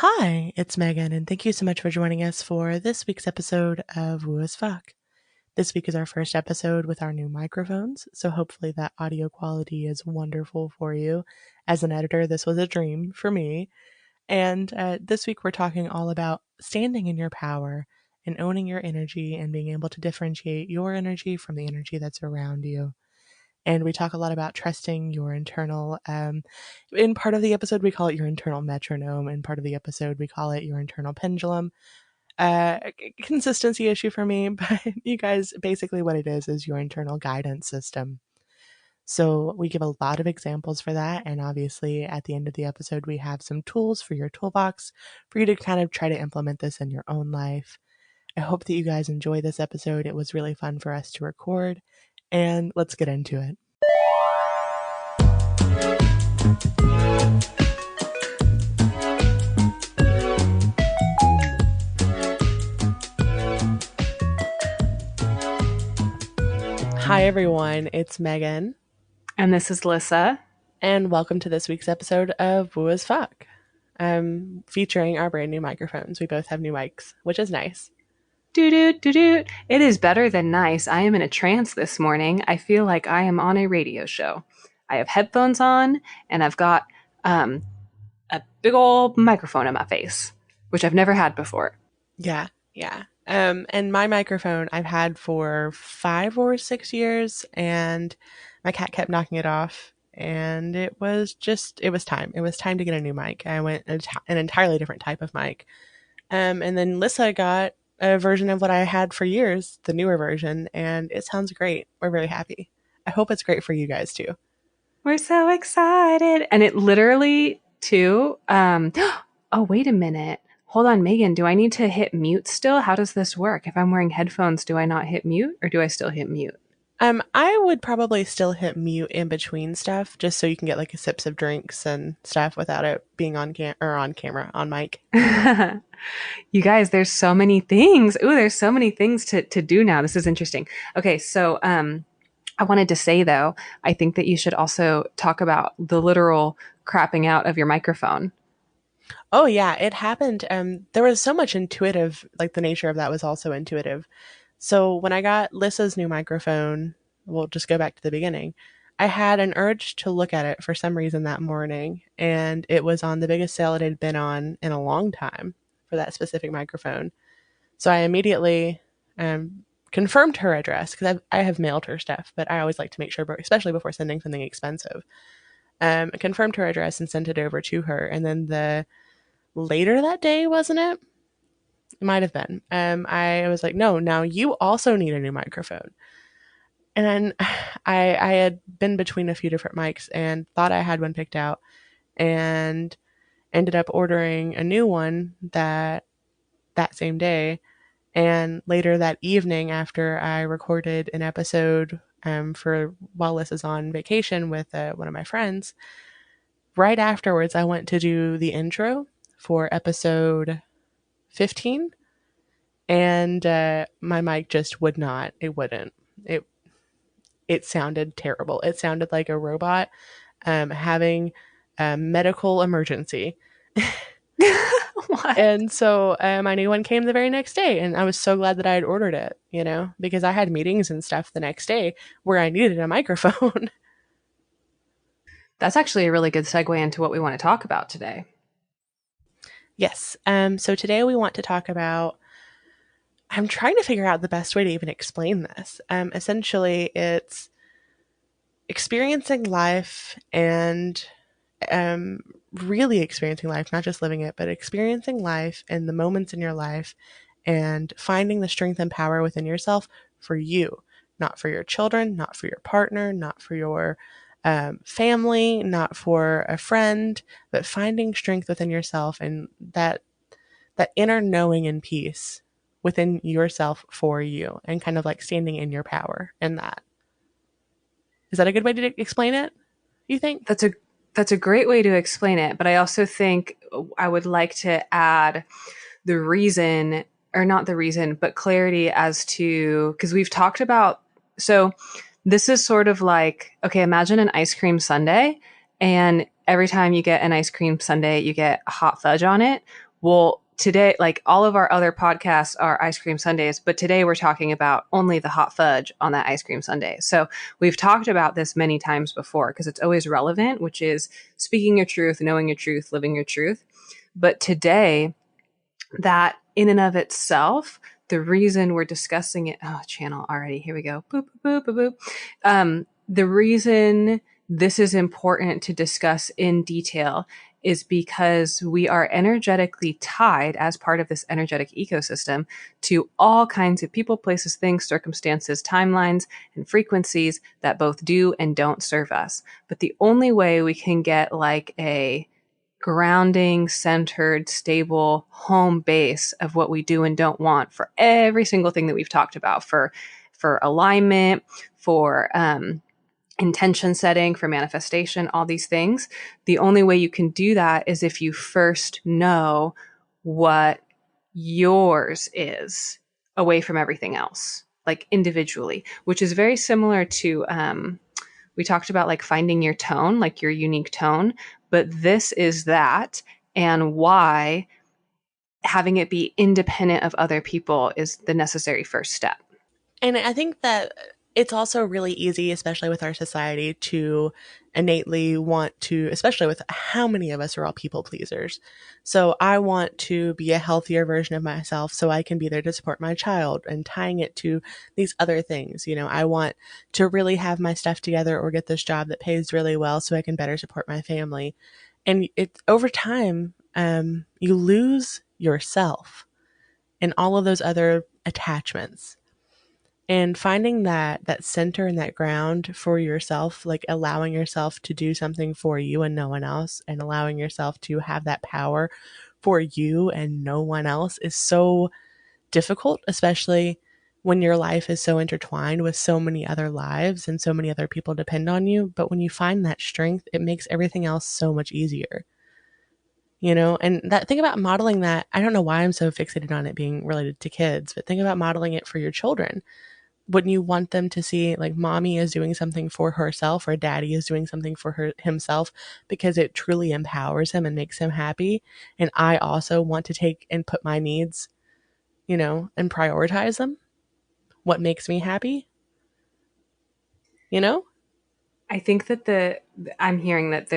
Hi, it's Megan, and thank you so much for joining us for this week's episode of Woo as Fuck. This week is our first episode with our new microphones, so hopefully that audio quality is wonderful for you. As an editor, this was a dream for me. And this week we're talking all about standing in your power and owning your energy and being able to differentiate your energy from the energy that's around you. And we talk a lot about trusting your internal, in part of the episode, we call it your internal metronome. In part of the episode, we call it your internal pendulum. Consistency issue for me, but you guys, basically what it is your internal guidance system. So we give a lot of examples for that. And obviously at the end of the episode, we have some tools for your toolbox for you to kind of try to implement this in your own life. I hope that you guys enjoy this episode. It was really fun for us to record, and let's get into it. Hi everyone, it's Megan. And this is Lissa. And welcome to this week's episode of Woo as Fuck, featuring our brand new microphones. We both have new mics, which is nice. It is better than nice. I am in a trance this morning. I feel like I am on a radio show. I have headphones on, and I've got a big old microphone in my face, which I've never had before. Yeah. And my microphone I've had for 5 or 6 years, and my cat kept knocking it off. And it was time. It was time to get a new mic. I went an entirely different type of mic. And then Lissa got a version of what I had for years, the newer version, and it sounds great. We're very happy. I hope it's great for you guys too. We're so excited. And it literally, too, oh, wait a minute. Hold on, Megan, do I need to hit mute still? How does this work? If I'm wearing headphones, do I not hit mute, or do I still hit mute? I would probably still hit mute in between stuff, just so you can get like sips of drinks and stuff without it being on camera, on mic. You guys, there's so many things. Ooh, there's so many things to do now. This is interesting. Okay, so I wanted to say, though, I think that you should also talk about the literal crapping out of your microphone. Oh, yeah, it happened. There was so much intuitive, like the nature of that was also intuitive. So when I got Lissa's new microphone, we'll just go back to the beginning. I had an urge to look at it for some reason that morning, and it was on the biggest sale it had been on in a long time for that specific microphone. So I immediately confirmed her address, because I have mailed her stuff, but I always like to make sure, especially before sending something expensive, confirmed her address and sent it over to her. And then later that day, wasn't it? It might have been. I was like, no, now you also need a new microphone. And then I had been between a few different mics and thought I had one picked out, and ended up ordering a new one that same day. And later that evening, after I recorded an episode for while Lissa's on vacation with one of my friends, right afterwards I went to do the intro for episode 15, and my mic just would not. It wouldn't. It sounded terrible. It sounded like a robot having a medical emergency. What? And so my new one came the very next day, and I was so glad that I had ordered it, because I had meetings and stuff the next day where I needed a microphone. That's actually a really good segue into what we want to talk about today. Yes. So today we want to talk about, I'm trying to figure out the best way to even explain this. Essentially, it's experiencing life and really experiencing life, not just living it, but experiencing life and the moments in your life and finding the strength and power within yourself for you, not for your children, not for your partner, not for your family, not for a friend, but finding strength within yourself and that inner knowing and peace within yourself for you, and kind of like standing in your power in that. Is that a good way to explain it, you think? That's a great way to explain it, but I also think I would like to add the reason, or not the reason, but clarity as to, because we've talked about, so this is sort of like, okay, imagine an ice cream sundae, and every time you get an ice cream sundae, you get hot fudge on it. Well, today, like all of our other podcasts are ice cream sundaes, but today we're talking about only the hot fudge on that ice cream sundae. So we've talked about this many times before because it's always relevant, which is speaking your truth, knowing your truth, living your truth. But today, that in and of itself, the reason we're discussing it, oh, channel already, here we go. Boop, boop, boop, boop. The reason this is important to discuss in detail is because we are energetically tied as part of this energetic ecosystem to all kinds of people, places, things, circumstances, timelines, and frequencies that both do and don't serve us. But the only way we can get like a grounding, centered, stable home base of what we do and don't want for every single thing that we've talked about, for alignment, for intention setting, for manifestation, all these things. The only way you can do that is if you first know what yours is away from everything else, like individually, which is very similar to we talked about like finding your tone, like your unique tone, but this is that, and why having it be independent of other people is the necessary first step. And I think that it's also really easy, especially with our society, to innately want to, especially with how many of us are all people pleasers. So I want to be a healthier version of myself so I can be there to support my child, and tying it to these other things. You know, I want to really have my stuff together or get this job that pays really well so I can better support my family. And it over time, you lose yourself and all of those other attachments, and finding that center and that ground for yourself, like allowing yourself to do something for you and no one else, and allowing yourself to have that power for you and no one else, is so difficult, especially when your life is so intertwined with so many other lives and so many other people depend on you. But when you find that strength, it makes everything else so much easier. You know, and that think about modeling that. I don't know why I'm so fixated on it being related to kids, but think about modeling it for your children. Wouldn't you want them to see like mommy is doing something for herself or daddy is doing something for himself because it truly empowers him and makes him happy? And I also want to take and put my needs, you know, and prioritize them. What makes me happy, you know? I think that I'm hearing that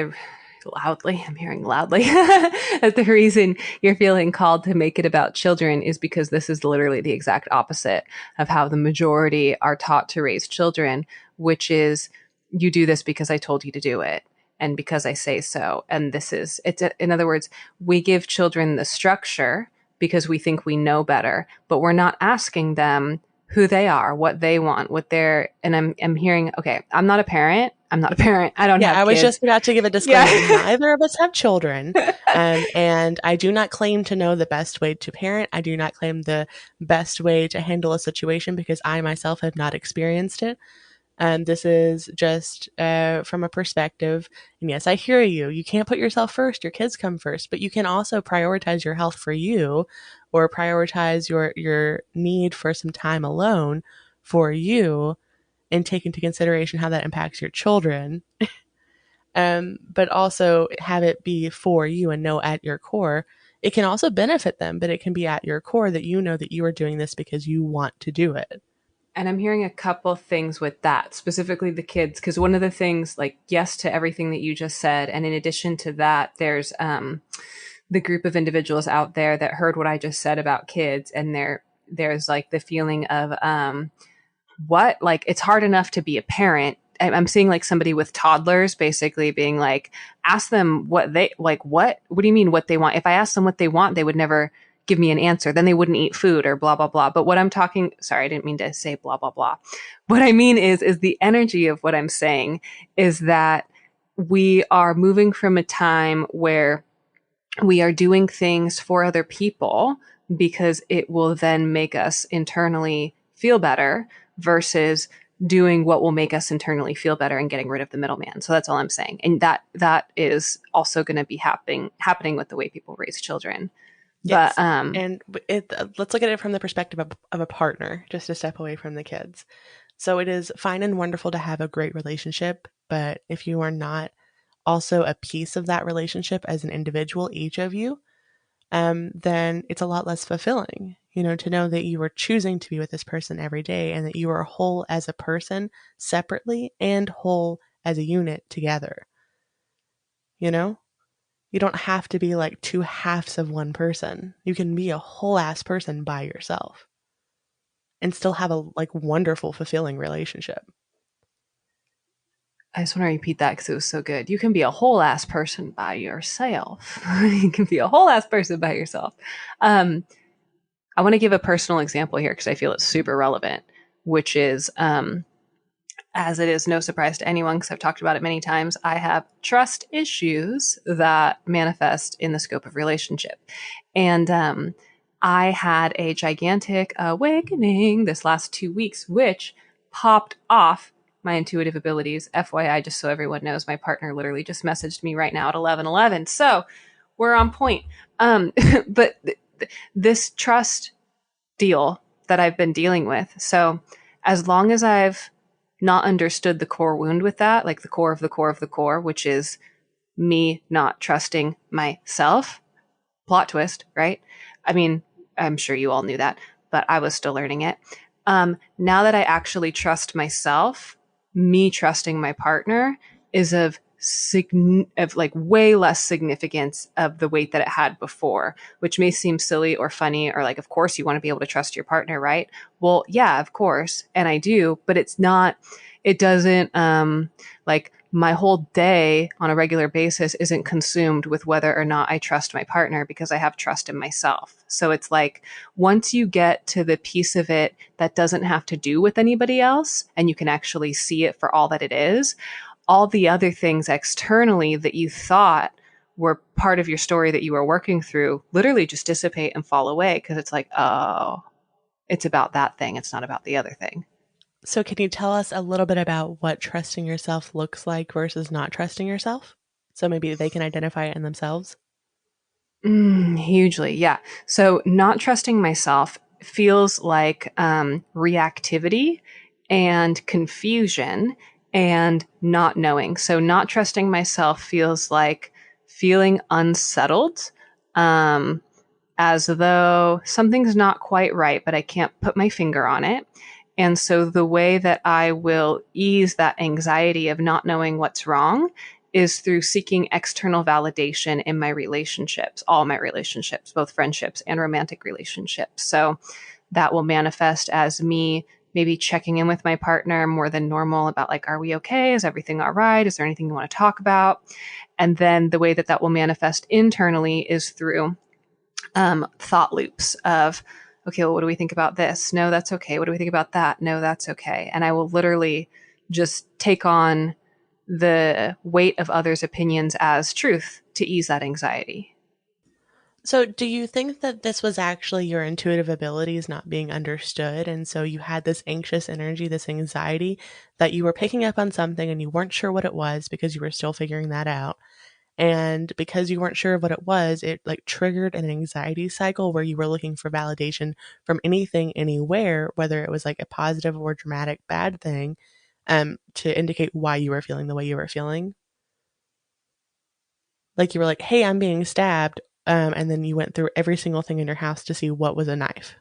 I'm hearing loudly that the reason you're feeling called to make it about children is because this is literally the exact opposite of how the majority are taught to raise children, which is you do this because I told you to do it and because I say so. And in other words, we give children the structure because we think we know better, but we're not asking them who they are, what they want, and I'm hearing, okay, I'm not a parent. I'm not a parent. I don't Yeah, have I was kids. just about to give a Yeah. disclaimer. Neither of us have children. And I do not claim to know the best way to parent. I do not claim the best way to handle a situation because I myself have not experienced it. And this is just from a perspective. And yes, I hear you. You can't put yourself first. Your kids come first, but you can also prioritize your health for you, or prioritize your need for some time alone for you, and take into consideration how that impacts your children. But also have it be for you and know at your core. It can also benefit them, but it can be at your core that you know that you are doing this because you want to do it. And I'm hearing a couple things with that, specifically the kids, because one of the things, like, yes to everything that you just said. And in addition to that, there's the group of individuals out there that heard what I just said about kids. And there's like the feeling of, what? Like, it's hard enough to be a parent. I'm seeing like somebody with toddlers basically being like, ask them what they like. What do you mean what they want? If I ask them what they want, they would never give me an answer. Then they wouldn't eat food or blah, blah, blah. But what I'm talking, sorry, I didn't mean to say blah, blah, blah. What I mean is the energy of what I'm saying is that we are moving from a time where we are doing things for other people because it will then make us internally feel better versus doing what will make us internally feel better and getting rid of the middleman. So that's all I'm saying. And that is also going to be happening with the way people raise children. But Yes. And let's look at it from the perspective of a partner, just to step away from the kids. So it is fine and wonderful to have a great relationship, but if you are not also a piece of that relationship as an individual, each of you, then it's a lot less fulfilling, to know that you are choosing to be with this person every day and that you are whole as a person separately and whole as a unit together. You know? You don't have to be like two halves of one person. You can be a whole ass person by yourself and still have a like wonderful, fulfilling relationship. I just want to repeat that because it was so good. You can be a whole ass person by yourself. You can be a whole ass person by yourself. Um, I want to give a personal example here because I feel it's super relevant, which is as it is no surprise to anyone because I've talked about it many times, I have trust issues that manifest in the scope of relationship. And I had a gigantic awakening this last 2 weeks, which popped off my intuitive abilities. FYI, just so everyone knows, my partner literally just messaged me right now at 11:11. So we're on point. But this trust deal that I've been dealing with. So as long as I've not understood the core wound with that, like the core of the core of the core, which is me not trusting myself. Plot twist, right? I mean, I'm sure you all knew that, but I was still learning it. Now that I actually trust myself, me trusting my partner is of like way less significance of the weight that it had before, which may seem silly or funny or like, of course you want to be able to trust your partner, right? Well, yeah, of course. And I do, but it doesn't, like my whole day on a regular basis isn't consumed with whether or not I trust my partner because I have trust in myself. So it's like once you get to the piece of it that doesn't have to do with anybody else and you can actually see it for all that it is, all the other things externally that you thought were part of your story that you were working through literally just dissipate and fall away because it's like, oh, it's about that thing. It's not about the other thing. So, can you tell us a little bit about what trusting yourself looks like versus not trusting yourself? So maybe they can identify it in themselves. Hugely, yeah. So not trusting myself feels like reactivity and confusion and not knowing. So not trusting myself feels like feeling unsettled, um, as though something's not quite right, but I can't put my finger on it. And so the way that I will ease that anxiety of not knowing what's wrong is through seeking external validation in my relationships, all my relationships, both friendships and romantic relationships. So that will manifest as me maybe checking in with my partner more than normal about like, are we okay? Is everything all right? Is there anything you want to talk about? And then the way that that will manifest internally is through thought loops of, okay, well, what do we think about this? No, that's okay. What do we think about that? No, that's okay. And I will literally just take on the weight of others' opinions as truth to ease that anxiety. So, do you think that this was actually your intuitive abilities not being understood? And so you had this anxious energy, this anxiety that you were picking up on something and you weren't sure what it was because you were still figuring that out. And because you weren't sure of what it was, it like triggered an anxiety cycle where you were looking for validation from anything, anywhere, whether it was like a positive or dramatic bad thing, to indicate why you were feeling the way you were feeling. Like you were like, hey, I'm being stabbed. And then you went through every single thing in your house to see what was a knife.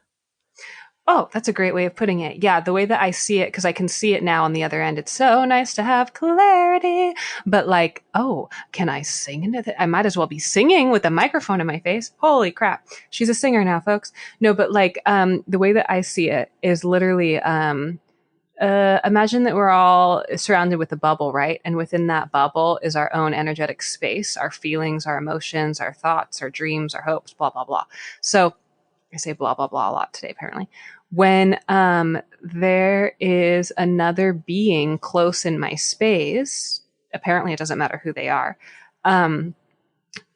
Oh, that's a great way of putting it. Yeah, the way that I see it, because I can see it now on the other end, it's so nice to have clarity. But like, oh, can I sing into that? I might as well be singing with a microphone in my face. Holy crap. She's a singer now, folks. No, but like, the way that I see it is literally, imagine that we're all surrounded with a bubble, right? And within that bubble is our own energetic space, our feelings, our emotions, our thoughts, our dreams, our hopes, blah, blah, blah. So I say blah, blah, blah a lot today, apparently. When there is another being close in my space, apparently it doesn't matter who they are, um,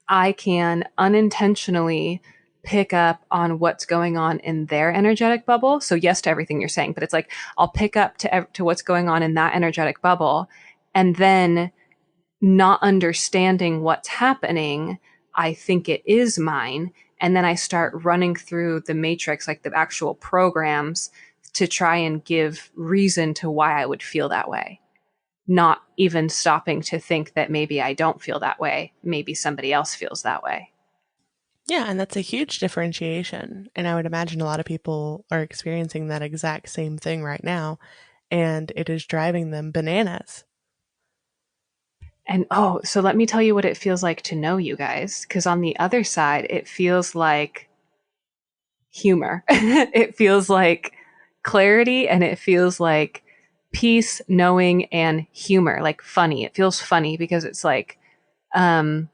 I can unintentionally pick up on what's going on in their energetic bubble. So yes to everything you're saying, but it's like I'll pick up to what's going on in that energetic bubble, and then not understanding what's happening, I think it is mine. And then I start running through the matrix, like the actual programs, to try and give reason to why I would feel that way. Not even stopping to think that maybe I don't feel that way. Maybe somebody else feels that way. Yeah, and that's a huge differentiation. And I would imagine a lot of people are experiencing that exact same thing right now, and it is driving them bananas. And oh, so let me tell you what it feels like to know you guys. Because on the other side, it feels like humor. It feels like clarity and it feels like peace, knowing, and humor, like funny. It feels funny because it's like, um,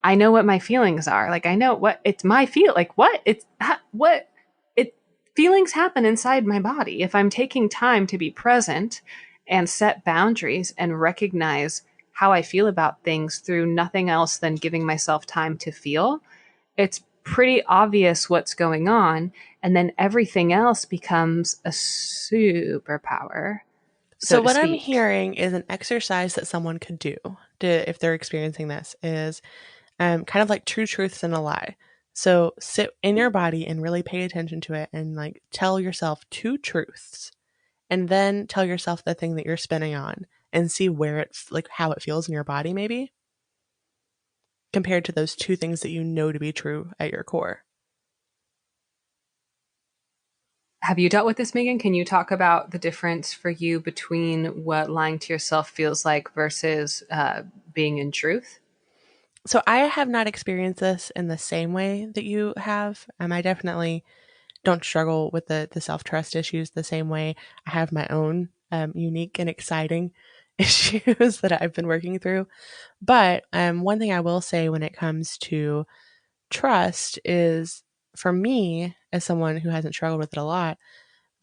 I know what my feelings are. Like I know what it's my feel. Like what it's what it feelings happen inside my body. If I'm taking time to be present and set boundaries and recognize how I feel about things through nothing else than giving myself time to feel, it's pretty obvious what's going on. And then everything else becomes a superpower, so So, to what I'm speak. hearing is an exercise that someone could do if they're experiencing this is kind of like two truths and a lie. So, sit in your body and really pay attention to it and like tell yourself two truths and then tell yourself the thing that you're spinning on and see where it's like how it feels in your body, maybe compared to those two things that you know to be true at your core. Have you dealt with this, Megan? Can you talk about the difference for you between what lying to yourself feels like versus being in truth? So, I have not experienced this in the same way that you have. I definitely don't struggle with the self trust issues the same way. I have my own unique and exciting issues that I've been working through. But one thing I will say when it comes to trust is for me, as someone who hasn't struggled with it a lot,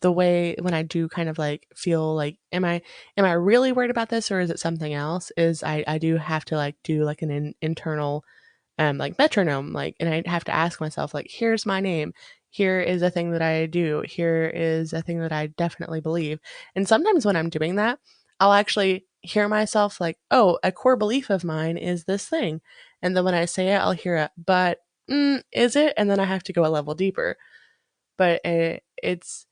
the way when I do kind of like feel like, am I really worried about this or is it something else? Is I do have to like do like an internal like metronome, like, and I have to ask myself, like, here's my name. Here is a thing that I do. Here is a thing that I definitely believe. And sometimes when I'm doing that, I'll actually hear myself like, oh, a core belief of mine is this thing. And then when I say it, I'll hear it, but is it? And then I have to go a level deeper. But it's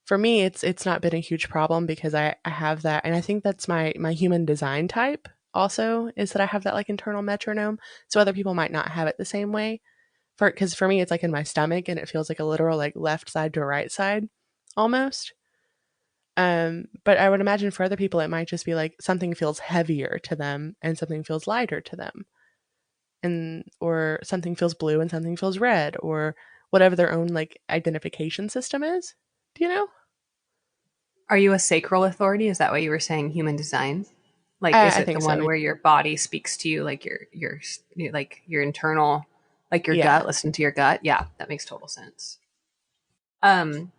for me, it's not been a huge problem because I have that, and I think that's my human design type. Also, is that I have that like internal metronome, so other people might not have it the same way. For because for me, it's like in my stomach, and it feels like a literal like left side to right side, almost. But I would imagine for other people, it might just be like something feels heavier to them, and something feels lighter to them, and or something feels blue and something feels red, or whatever their own like identification system is. Do you know? Are you a sacral authority? Is that what you were saying? Human design? Like, is I it the think so. one where your body speaks to you, like like your internal, like your Yeah. gut? Listen to your gut. Yeah, that makes total sense. Um,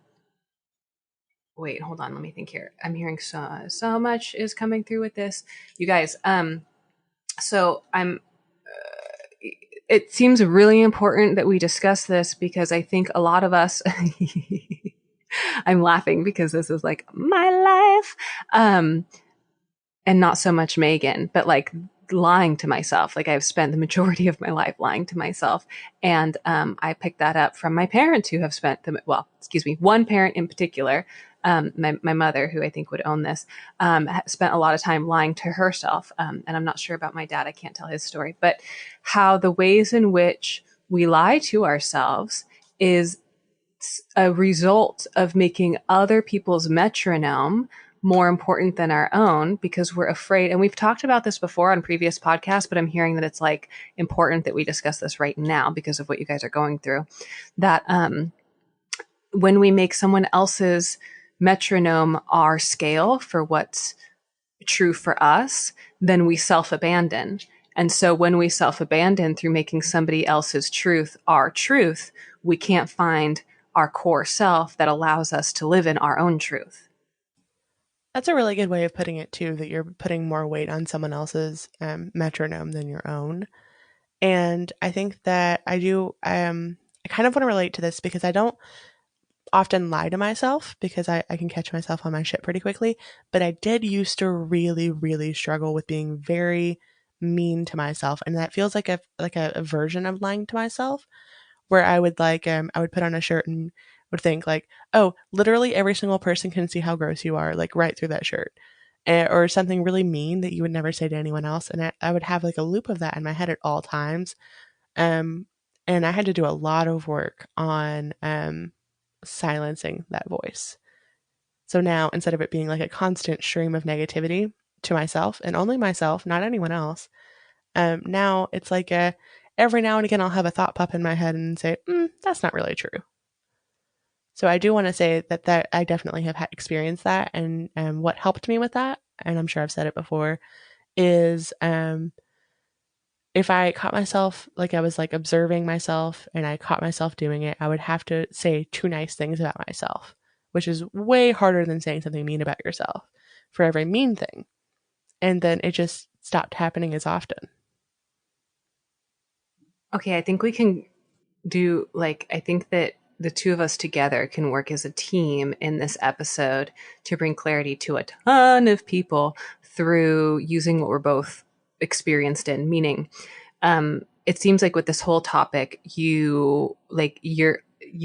wait, hold on. Let me think here. I'm hearing so much is coming through with this, you guys. So I'm. It seems really important that we discuss this because I think a lot of us. I'm laughing because this is like my life. And not so much Megan, but like lying to myself. Like I've spent the majority of my life lying to myself. And I picked that up from my parents who have spent well, excuse me, one parent in particular, my mother, who I think would own this, spent a lot of time lying to herself. And I'm not sure about my dad. I can't tell his story, but how the ways in which we lie to ourselves is a result of making other people's metronome more important than our own because we're afraid. And we've talked about this before on previous podcasts, but I'm hearing that it's like important that we discuss this right now because of what you guys are going through. That when we make someone else's metronome our scale for what's true for us, then we self abandon. And so when we self abandon through making somebody else's truth our truth, we can't find our core self that allows us to live in our own truth. That's a really good way of putting it too, that you're putting more weight on someone else's metronome than your own. And I think that I kind of want to relate to this because I don't often lie to myself because I can catch myself on my shit pretty quickly. But I did used to really, really struggle with being very mean to myself. And that feels like a version of lying to myself where I would like I would put on a shirt and would think like, oh, literally every single person can see how gross you are, like right through that shirt. Or something really mean that you would never say to anyone else. And I would have like a loop of that in my head at all times. Um, And I had to do a lot of work on silencing that voice. So now, instead of it being like a constant stream of negativity to myself and only myself, not anyone else, now it's like a every now and again I'll have a thought pop in my head and say, "That's not really true." So I do want to say that I definitely have experienced that, and what helped me with that, and I'm sure I've said it before, is if I caught myself like I was like observing myself and I caught myself doing it, I would have to say two nice things about myself, which is way harder than saying something mean about yourself for every mean thing. And then it just stopped happening as often. Okay, I think we can do I think that the two of us together can work as a team in this episode to bring clarity to a ton of people through using what we're both experienced in. Meaning, it seems like with this whole topic, you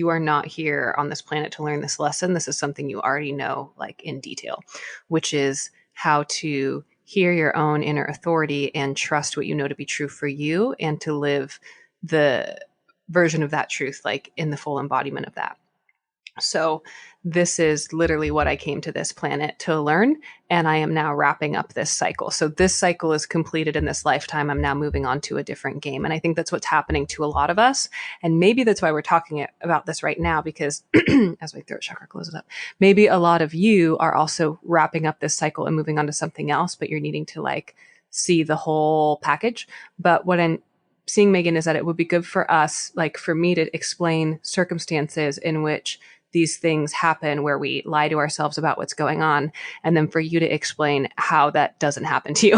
are not here on this planet to learn this lesson. This is something you already know, like in detail, which is how to hear your own inner authority and trust what you know to be true for you, and to live the version of that truth, like in the full embodiment of that. So this is literally what I came to this planet to learn. And I am now wrapping up this cycle. So this cycle is completed in this lifetime. I'm now moving on to a different game. And I think that's what's happening to a lot of us. And maybe that's why we're talking about this right now, because as my throat chakra closes up, maybe a lot of you are also wrapping up this cycle and moving on to something else, but you're needing to like see the whole package. But what I'm seeing, Megan, is that it would be good for us, like for me to explain circumstances in which these things happen where we lie to ourselves about what's going on, and then for you to explain how that doesn't happen to you.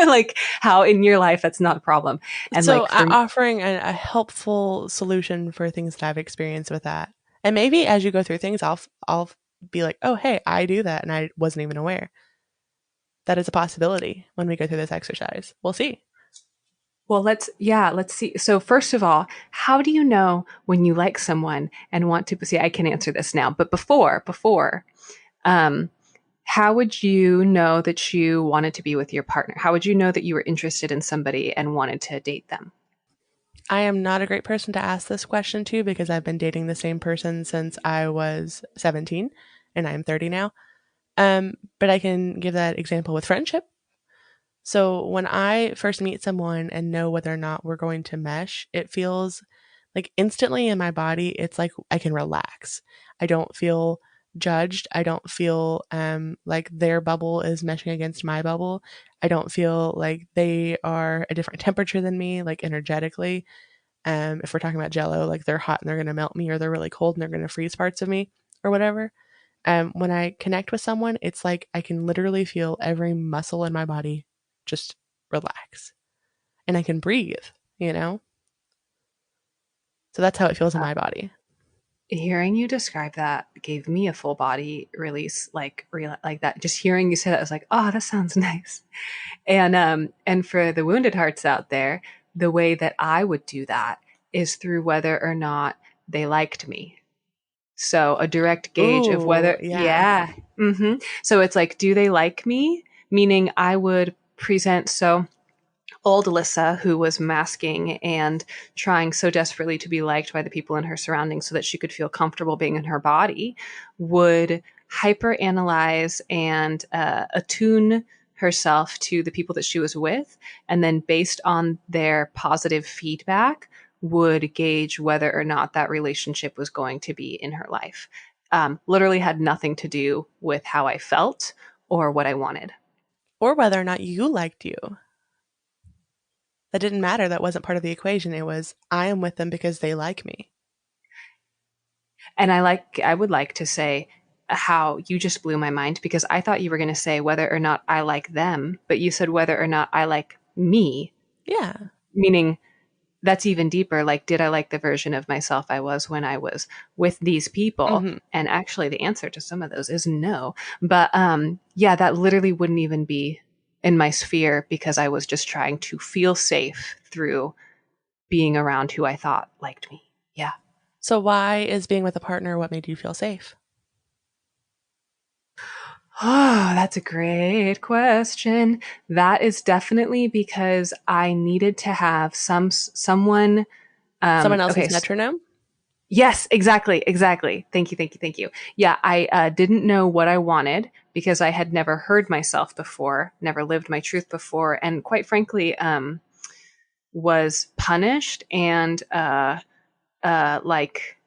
Like how in your life that's not a problem. And So like for offering a helpful solution for things that I've experienced with that. And maybe as you go through things, I'll be like, oh, hey, I do that. And I wasn't even aware. That is a possibility when we go through this exercise. We'll see. well, let's see. So first of all, how do you know when you like someone and want to see? I can answer this now, but before, um, how would you know that you wanted to be with your partner? How would you know that you were interested in somebody and wanted to date them? I am not a great person to ask this question to because I've been dating the same person since I was 17 and I'm 30 now. But I can give that example with friendship. So when I first meet someone and know whether or not we're going to mesh, it feels like instantly in my body, it's like I can relax. I don't feel judged. I don't feel like their bubble is meshing against my bubble. I don't feel like they are a different temperature than me, like energetically. If we're talking about jello, like they're hot and they're going to melt me, or they're really cold and they're going to freeze parts of me, or whatever. When I connect with someone, it's like I can literally feel every muscle in my body just relax and I can breathe, you know? So that's how it feels in my body. Hearing you describe that gave me a full body release, like that. Just hearing you say that, I was like, oh, that sounds nice. And for the wounded hearts out there, the way that I would do that is through whether or not they liked me. So a direct gauge of Ooh, whether, yeah. yeah. So it's like, do they like me? Meaning I would present, so old Lissa, who was masking and trying so desperately to be liked by the people in her surroundings so that she could feel comfortable being in her body, would hyper analyze and attune herself to the people that she was with. And then, based on their positive feedback, would gauge whether or not that relationship was going to be in her life. Literally had nothing to do with how I felt or what I wanted. Or whether or not you liked you. That didn't matter. That wasn't part of the equation. It was, I am with them because they like me. And I would like to say how you just blew my mind, because I thought you were going to say whether or not I like them, but you said whether or not I like me, Yeah. meaning that's even deeper. Like, did I like the version of myself I was when I was with these people? Hmm. And actually the answer to some of those is no. But yeah, that literally wouldn't even be in my sphere, because I was just trying to feel safe through being around who I thought liked me. Yeah. So why is being with a partner what made you feel safe? Oh, that's a great question. That is definitely because I needed to have someone Someone Okay. else's metronome? Yes, exactly, exactly. Thank you, thank you, thank you. Yeah, I didn't know what I wanted because I had never heard myself before, never lived my truth before, and quite frankly, was punished and like,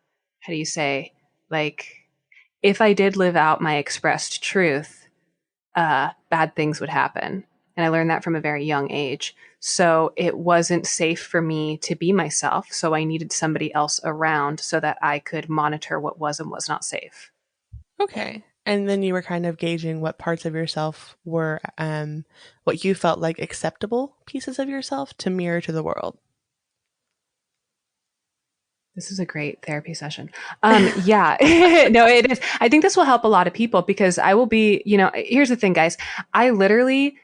how do you say, like, if I did live out my expressed truth, bad things would happen. And I learned that from a very young age. So it wasn't safe for me to be myself. So I needed somebody else around so that I could monitor what was and was not safe. Okay. And then you were kind of gauging what parts of yourself were what you felt like acceptable pieces of yourself to mirror to the world. This is a great therapy session. Yeah, no, it is. I think this will help a lot of people because I will be, here's the thing, guys. I literally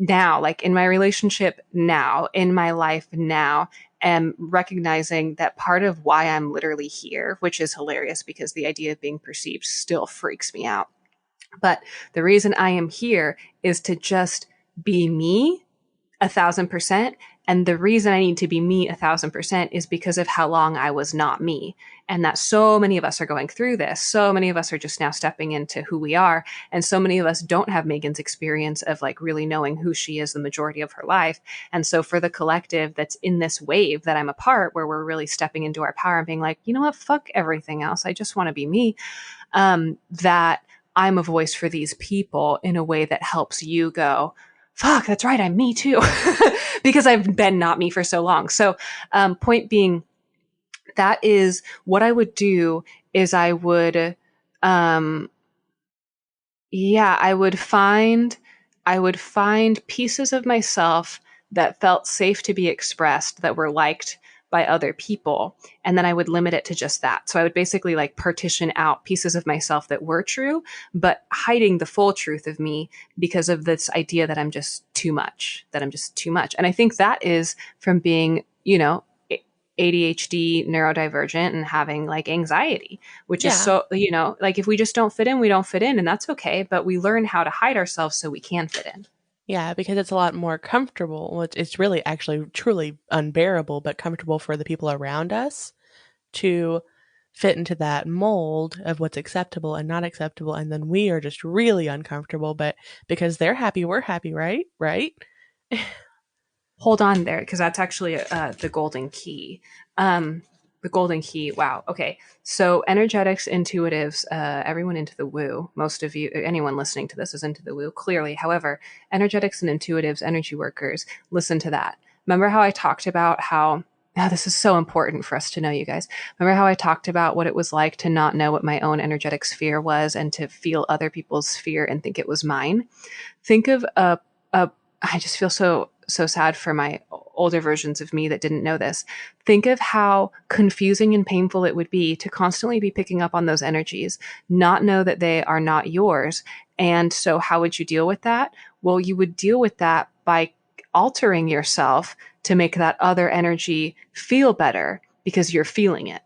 now, like in my relationship now, in my life now, am recognizing that part of why I'm literally here, which is hilarious because the idea of being perceived still freaks me out. But the reason I am here is to just be me 1,000%. And the reason I need to be me 1,000% is because of how long I was not me. And that so many of us are going through this. So many of us are just now stepping into who we are. And so many of us don't have Megan's experience of like really knowing who she is the majority of her life. And so for the collective that's in this wave that I'm a part, where we're really stepping into our power and being like, you know what, fuck everything else. I just want to be me. That I'm a voice for these people in a way that helps you go, fuck, that's right, I'm me too, because I've been not me for so long. So, point being, that is what I would do is um, I would find pieces of myself that felt safe to be expressed, that were liked by other people. And then I would limit it to just that. So I would basically like partition out pieces of myself that were true, but hiding the full truth of me because of this idea that I'm just too much, that I'm just too much. And I think that is from being, ADHD, neurodivergent, and having like anxiety, which is Yeah. so, like if we just don't fit in, we don't fit in, and that's okay. But we learn how to hide ourselves so we can fit in. Yeah, because it's a lot more comfortable. Well, it's really actually truly unbearable, but comfortable for the people around us to fit into that mold of what's acceptable and not acceptable. And then we are just really uncomfortable, but because they're happy, we're happy, right? Right? Hold on there, because that's actually the golden key. The golden key. Wow. Okay. So energetics, intuitives, everyone into the woo. Most of you, anyone listening to this is into the woo, clearly. However, energetics and intuitives, energy workers, listen to that. Remember how I talked about how, this is so important for us to know, you guys. Remember how I talked about what it was like to not know what my own energetic sphere was and to feel other people's sphere and think it was mine? Think of a I just feel so sad for my older versions of me that didn't know this. Think of how confusing and painful it would be to constantly be picking up on those energies, not know that they are not yours. And so how would you deal with that? Well, you would deal with that by altering yourself to make that other energy feel better because you're feeling it.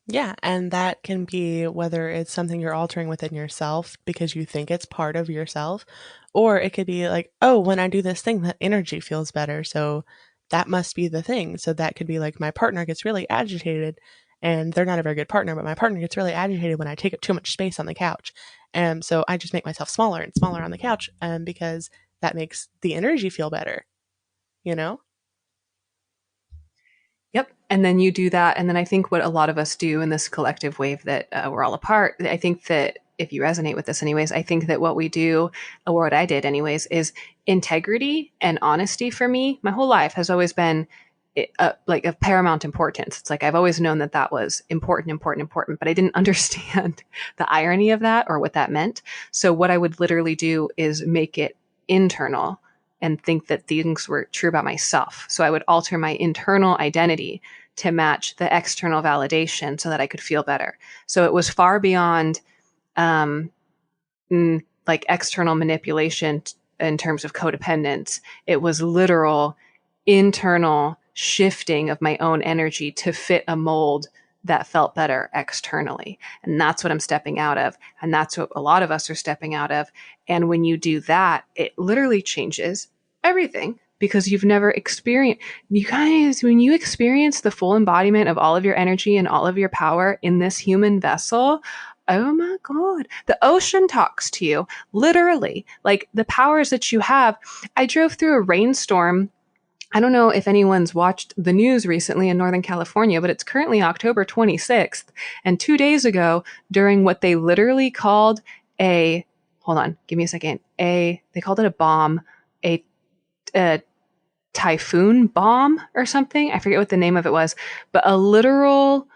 Yeah, and that can be whether it's something you're altering within yourself because you think it's part of yourself, or it could be like, oh, when I do this thing, that energy feels better. So that must be the thing. So that could be like my partner gets really agitated and they're not a very good partner, but my partner gets really agitated when I take up too much space on the couch. And so I just make myself smaller and smaller on the couch because that makes the energy feel better, you know? Yep. And then you do that. And then I think what a lot of us do in this collective wave that we're all apart, I think that if you resonate with this, anyways, I think that what we do, or what I did, anyways, is integrity and honesty for me. My whole life has always been like of paramount importance. It's like I've always known that that was important, important, important, but I didn't understand the irony of that or what that meant. So what I would literally do is make it internal and think that things were true about myself. So I would alter my internal identity to match the external validation so that I could feel better. So it was far beyond um, like external manipulation in terms of codependence. It was literal internal shifting of my own energy to fit a mold that felt better externally. And that's what I'm stepping out of. And that's what a lot of us are stepping out of. And when you do that, it literally changes everything because you've never experienced. You guys, when you experience the full embodiment of all of your energy and all of your power in this human vessel, oh my God, the ocean talks to you, literally. Like the powers that you have. I drove through a rainstorm. I don't know if anyone's watched the news recently in Northern California, but it's currently October 26th. And 2 days ago, during what they literally called a, hold on, give me a second, they called it a bomb, a, a typhoon bomb or something. I forget what the name of it was, but a literal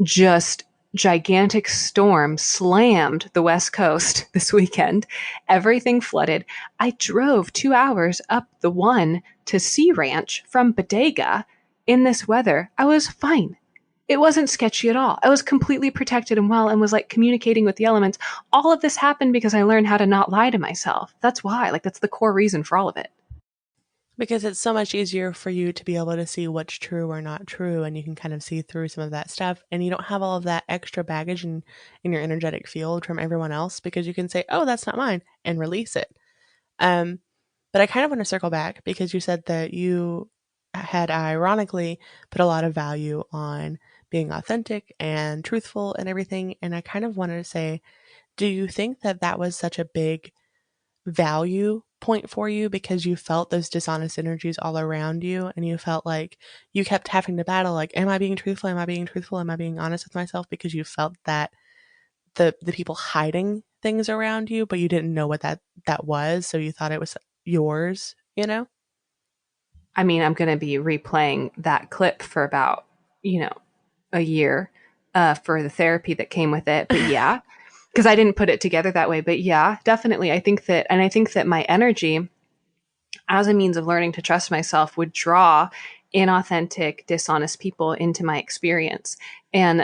just gigantic storm slammed the West Coast this weekend. Everything flooded. I drove 2 hours up the one to Sea Ranch from Bodega in this weather. I was fine. It wasn't sketchy at all. I was completely protected and well and was like communicating with the elements. All of this happened because I learned how to not lie to myself. That's why. Like, that's the core reason for all of it. Because it's so much easier for you to be able to see what's true or not true, and you can kind of see through some of that stuff, and you don't have all of that extra baggage in your energetic field from everyone else, because you can say, oh, that's not mine, and release it. Um, but I kind of want to circle back because you said that you had ironically put a lot of value on being authentic and truthful and everything. And I kind of wanted to say, do you think that that was such a big value point for you because you felt those dishonest energies all around you, and you felt like you kept having to battle, like, am I being truthful, am I being truthful, am I being honest with myself, because you felt that the people hiding things around you, but you didn't know what that was, so you thought it was yours, you know? I mean, I'm going to be replaying that clip for about, a year for the therapy that came with it. But yeah, because I didn't put it together that way. But yeah, definitely. I think that my energy as a means of learning to trust myself would draw inauthentic, dishonest people into my experience. And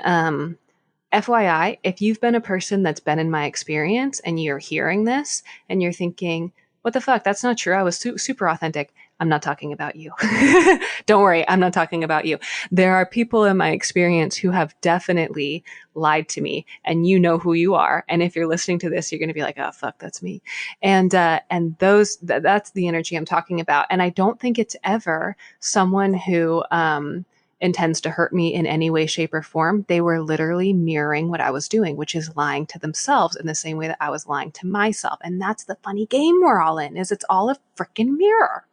FYI, if you've been a person that's been in my experience and you're hearing this and you're thinking, what the fuck? That's not true. I was super authentic. I'm not talking about you. Don't worry. I'm not talking about you. There are people in my experience who have definitely lied to me, and you know who you are. And if you're listening to this, you're going to be like, oh, fuck, that's me. And that's the energy I'm talking about. And I don't think it's ever someone who, intends to hurt me in any way, shape, or form. They were literally mirroring what I was doing, which is lying to themselves in the same way that I was lying to myself. And that's the funny game we're all in, is it's all a freaking mirror.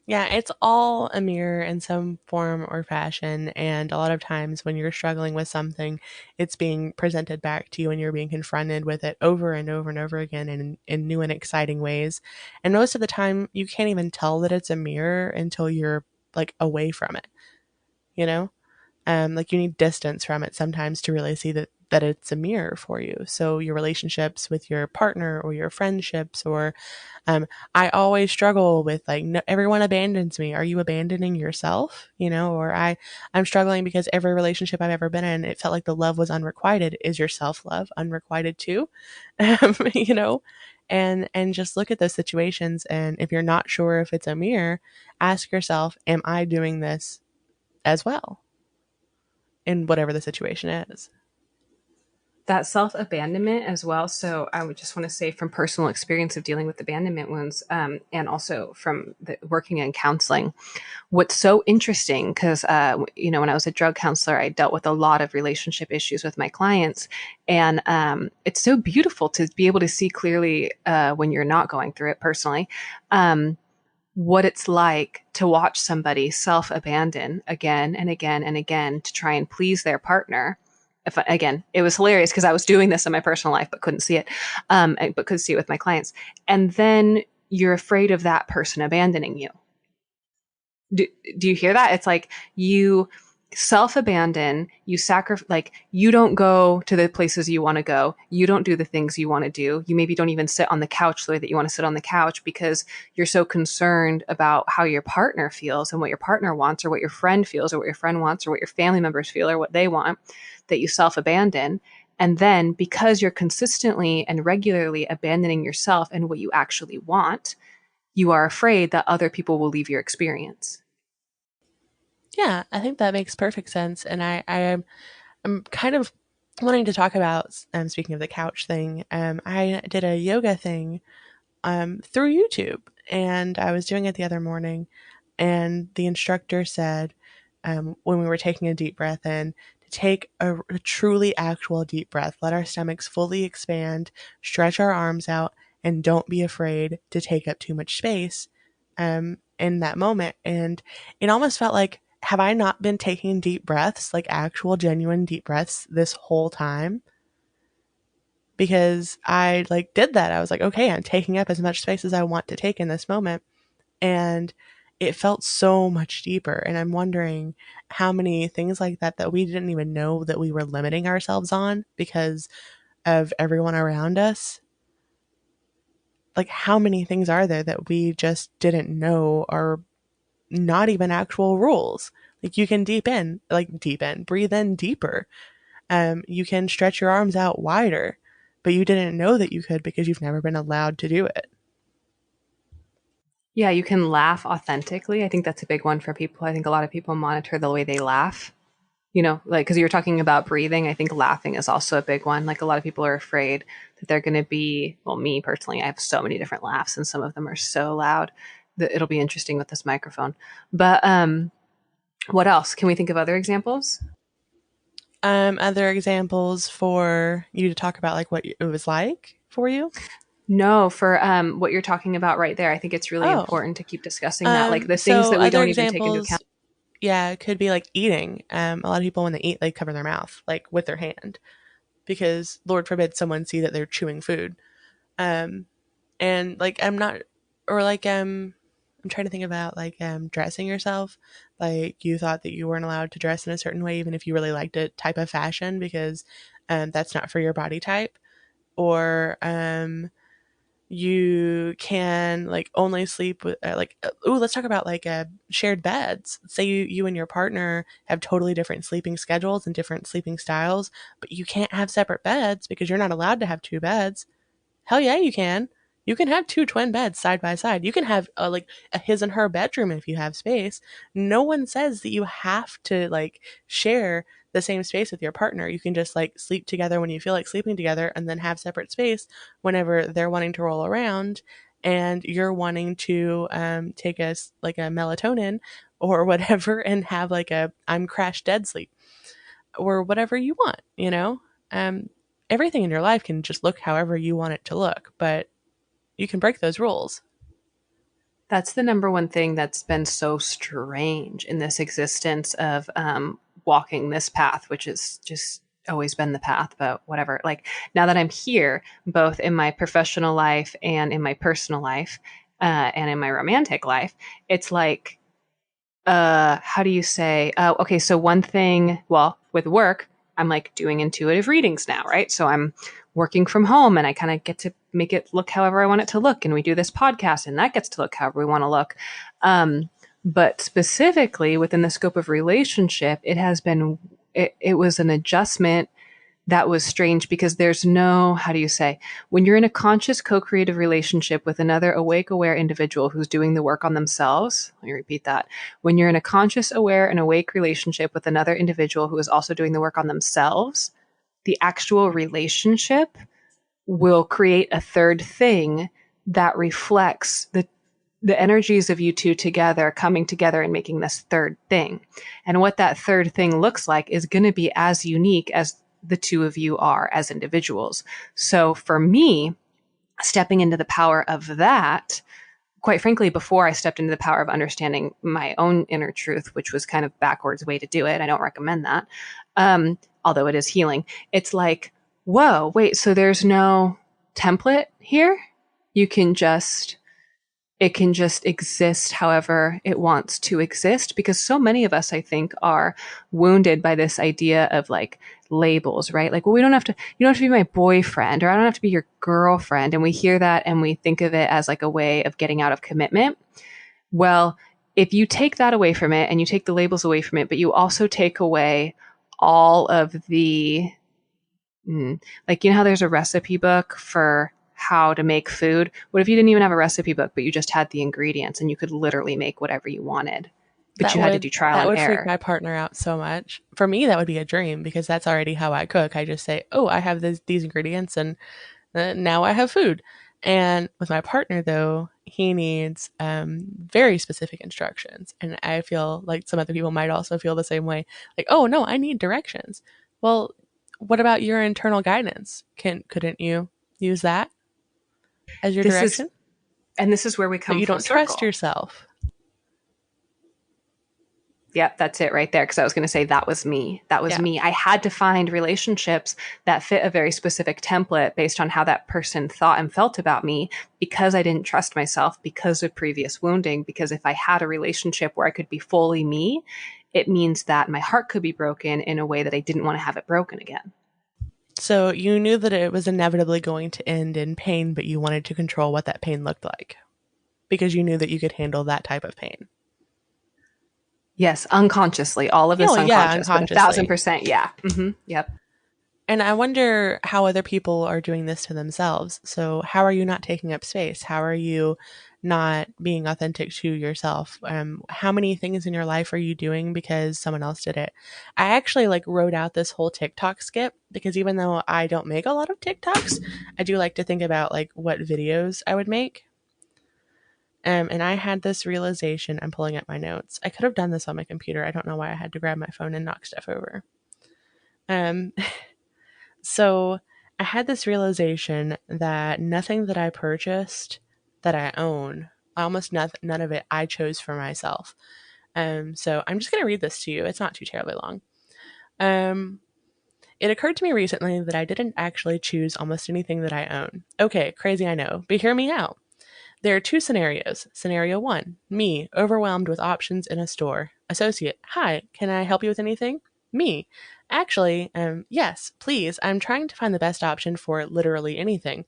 Yeah, it's all a mirror in some form or fashion, and a lot of times when you're struggling with something, it's being presented back to you and you're being confronted with it over and over and over again in new and exciting ways. And most of the time, you can't even tell that it's a mirror until you're like away from it, you know? Like you need distance from it sometimes to really see that it's a mirror for you. So your relationships with your partner or your friendships, or I always struggle with like, no, everyone abandons me. Are you abandoning yourself? You know, or I'm struggling because every relationship I've ever been in, it felt like the love was unrequited. Is your self love unrequited too? You know, and just look at those situations, and if you're not sure if it's a mirror, ask yourself, am I doing this as well in whatever the situation is? That self abandonment as well. So I would just want to say, from personal experience of dealing with abandonment wounds, and also from working in counseling, what's so interesting, because when I was a drug counselor, I dealt with a lot of relationship issues with my clients, and it's so beautiful to be able to see clearly when you're not going through it personally. What it's like to watch somebody self abandon again and again and again to try and please their partner. Again, it was hilarious because I was doing this in my personal life, but couldn't see it, but could see it with my clients. And then you're afraid of that person abandoning you. Do you hear that? It's like you self-abandon, you sacrifice, like you don't go to the places you want to go. You don't do the things you want to do. You maybe don't even sit on the couch the way that you want to sit on the couch because you're so concerned about how your partner feels and what your partner wants, or what your friend feels, or what your friend wants, or what your family members feel, or what they want, that you self-abandon. And then because you're consistently and regularly abandoning yourself and what you actually want, you are afraid that other people will leave your experience. Yeah, I think that makes perfect sense. And I'm kind of wanting to talk about, speaking of the couch thing, I did a yoga thing through YouTube. and I was doing it the other morning, and the instructor said, when we were taking a deep breath in, to take a truly actual deep breath, let our stomachs fully expand, stretch our arms out, and don't be afraid to take up too much space in that moment. And it almost felt like, have I not been taking deep breaths, like actual genuine deep breaths, this whole time? Because I like did that. I was like, okay, I'm taking up as much space as I want to take in this moment. And it felt so much deeper. And I'm wondering how many things like that that we didn't even know that we were limiting ourselves on because of everyone around us. Like, how many things are there that we just didn't know are not even actual rules? Like, you can breathe in deeper. You can stretch your arms out wider, but you didn't know that you could because you've never been allowed to do it. Yeah, you can laugh authentically. I think that's a big one for people. I think a lot of people monitor the way they laugh. You know, like, because you were talking about breathing, I think laughing is also a big one. Like, a lot of people are afraid that they're going to be, well, me personally, I have so many different laughs, and some of them are so loud that it'll be interesting with this microphone. But what else? Can we think of other examples? Other examples for you to talk about, like what it was like for you? No, for what you're talking about right there, I think it's really Oh, important to keep discussing that. Like the things so that we other don't even take into account. examples, yeah, it could be like eating. A lot of people when they eat, they cover their mouth like with their hand because Lord forbid someone see that they're chewing food. Um, and like I'm not, or like I'm trying to think about like dressing yourself. Like you thought that you weren't allowed to dress in a certain way, even if you really liked a type of fashion, because that's not for your body type. Or you can like only sleep with let's talk about like shared beds. Say you and your partner have totally different sleeping schedules and different sleeping styles, but you can't have separate beds because you're not allowed to have two beds. Hell yeah, you can. You can have two twin beds side by side. You can have like a his and her bedroom if you have space. No one says that you have to like share the same space with your partner. You can just like sleep together when you feel like sleeping together and then have separate space whenever they're wanting to roll around and you're wanting to take like a melatonin or whatever and have like a I'm crash dead sleep or whatever you want, you know? Um, Everything in your life can just look however you want it to look, but you can break those rules. That's the number one thing that's been so strange in this existence of walking this path, which is just always been the path, but whatever. Like, now that I'm here, both in my professional life and in my personal life, and in my romantic life, it's like, how do you say? Okay, so one thing, well, with work, I'm like doing intuitive readings now, right? So I'm working from home and I kind of get to make it look however I want it to look. And we do this podcast and that gets to look however we want to look. But specifically within the scope of relationship, it was an adjustment that was strange because there's no, how do you say, when you're in a conscious co-creative relationship with another awake, aware individual who's doing the work on themselves, let me repeat that. When you're in a conscious, aware, and awake relationship with another individual who is also doing the work on themselves, the actual relationship will create a third thing that reflects the energies of you two together coming together and making this third thing. And what that third thing looks like is going to be as unique as the two of you are as individuals. So for me, stepping into the power of that, quite frankly, before I stepped into the power of understanding my own inner truth, which was kind of backwards way to do it. I don't recommend that. Although it is healing. It's like, whoa, wait, so there's no template here? You can just it can just exist however it wants to exist, because so many of us, I think, are wounded by this idea of like labels, right? Like, well, you don't have to be my boyfriend, or I don't have to be your girlfriend. And we hear that and we think of it as like a way of getting out of commitment. Well, if you take that away from it and you take the labels away from it, but you also take away all of the, like, you know how there's a recipe book for how to make food? What if you didn't even have a recipe book, but you just had the ingredients and you could literally make whatever you wanted, but That you had to would do trial that and would freak error? my partner out so much. For me, that would be a dream because that's already how I cook. I just say, "Oh, I have these ingredients, and now I have food." And with my partner, though, he needs very specific instructions. And I feel like some other people might also feel the same way. Like, oh no, I need directions. Well, what about your internal guidance? Couldn't you use that as your This is direction? and this is where we But come you full don't trust circle. yourself. Yep, that's it right there. Because I was going to say that was me. That was Yeah. me. I had to find relationships that fit a very specific template based on how that person thought and felt about me because I didn't trust myself because of previous wounding. Because if I had a relationship where I could be fully me, it means that my heart could be broken in a way that I didn't want to have it broken again. So you knew that it was inevitably going to end in pain, but you wanted to control what that pain looked like because you knew that you could handle that type of pain. Yes, unconsciously, all of this Oh, yeah, unconscious, but unconsciously. 1,000%, yeah. Yep. And I wonder how other people are doing this to themselves. So, how are you not taking up space? How are you not being authentic to yourself? How many things in your life are you doing because someone else did it? I actually like wrote out this whole TikTok skip because even though I don't make a lot of TikToks, I do like to think about like what videos I would make. And I had this realization. I'm pulling up my notes. I could have done this on my computer. I don't know why I had to grab my phone and knock stuff over. Um, So I had this realization that nothing that I purchased that I own, almost none of it I chose for myself. So I'm just going to read this to you. It's not too terribly long. Um, it occurred to me recently that I didn't actually choose almost anything that I own. Okay, crazy, I know, but hear me out. There are two scenarios. Scenario one, me, overwhelmed with options in a store. Associate, hi, can I help you with anything? Me, actually, yes, please, I'm trying to find the best option for literally anything.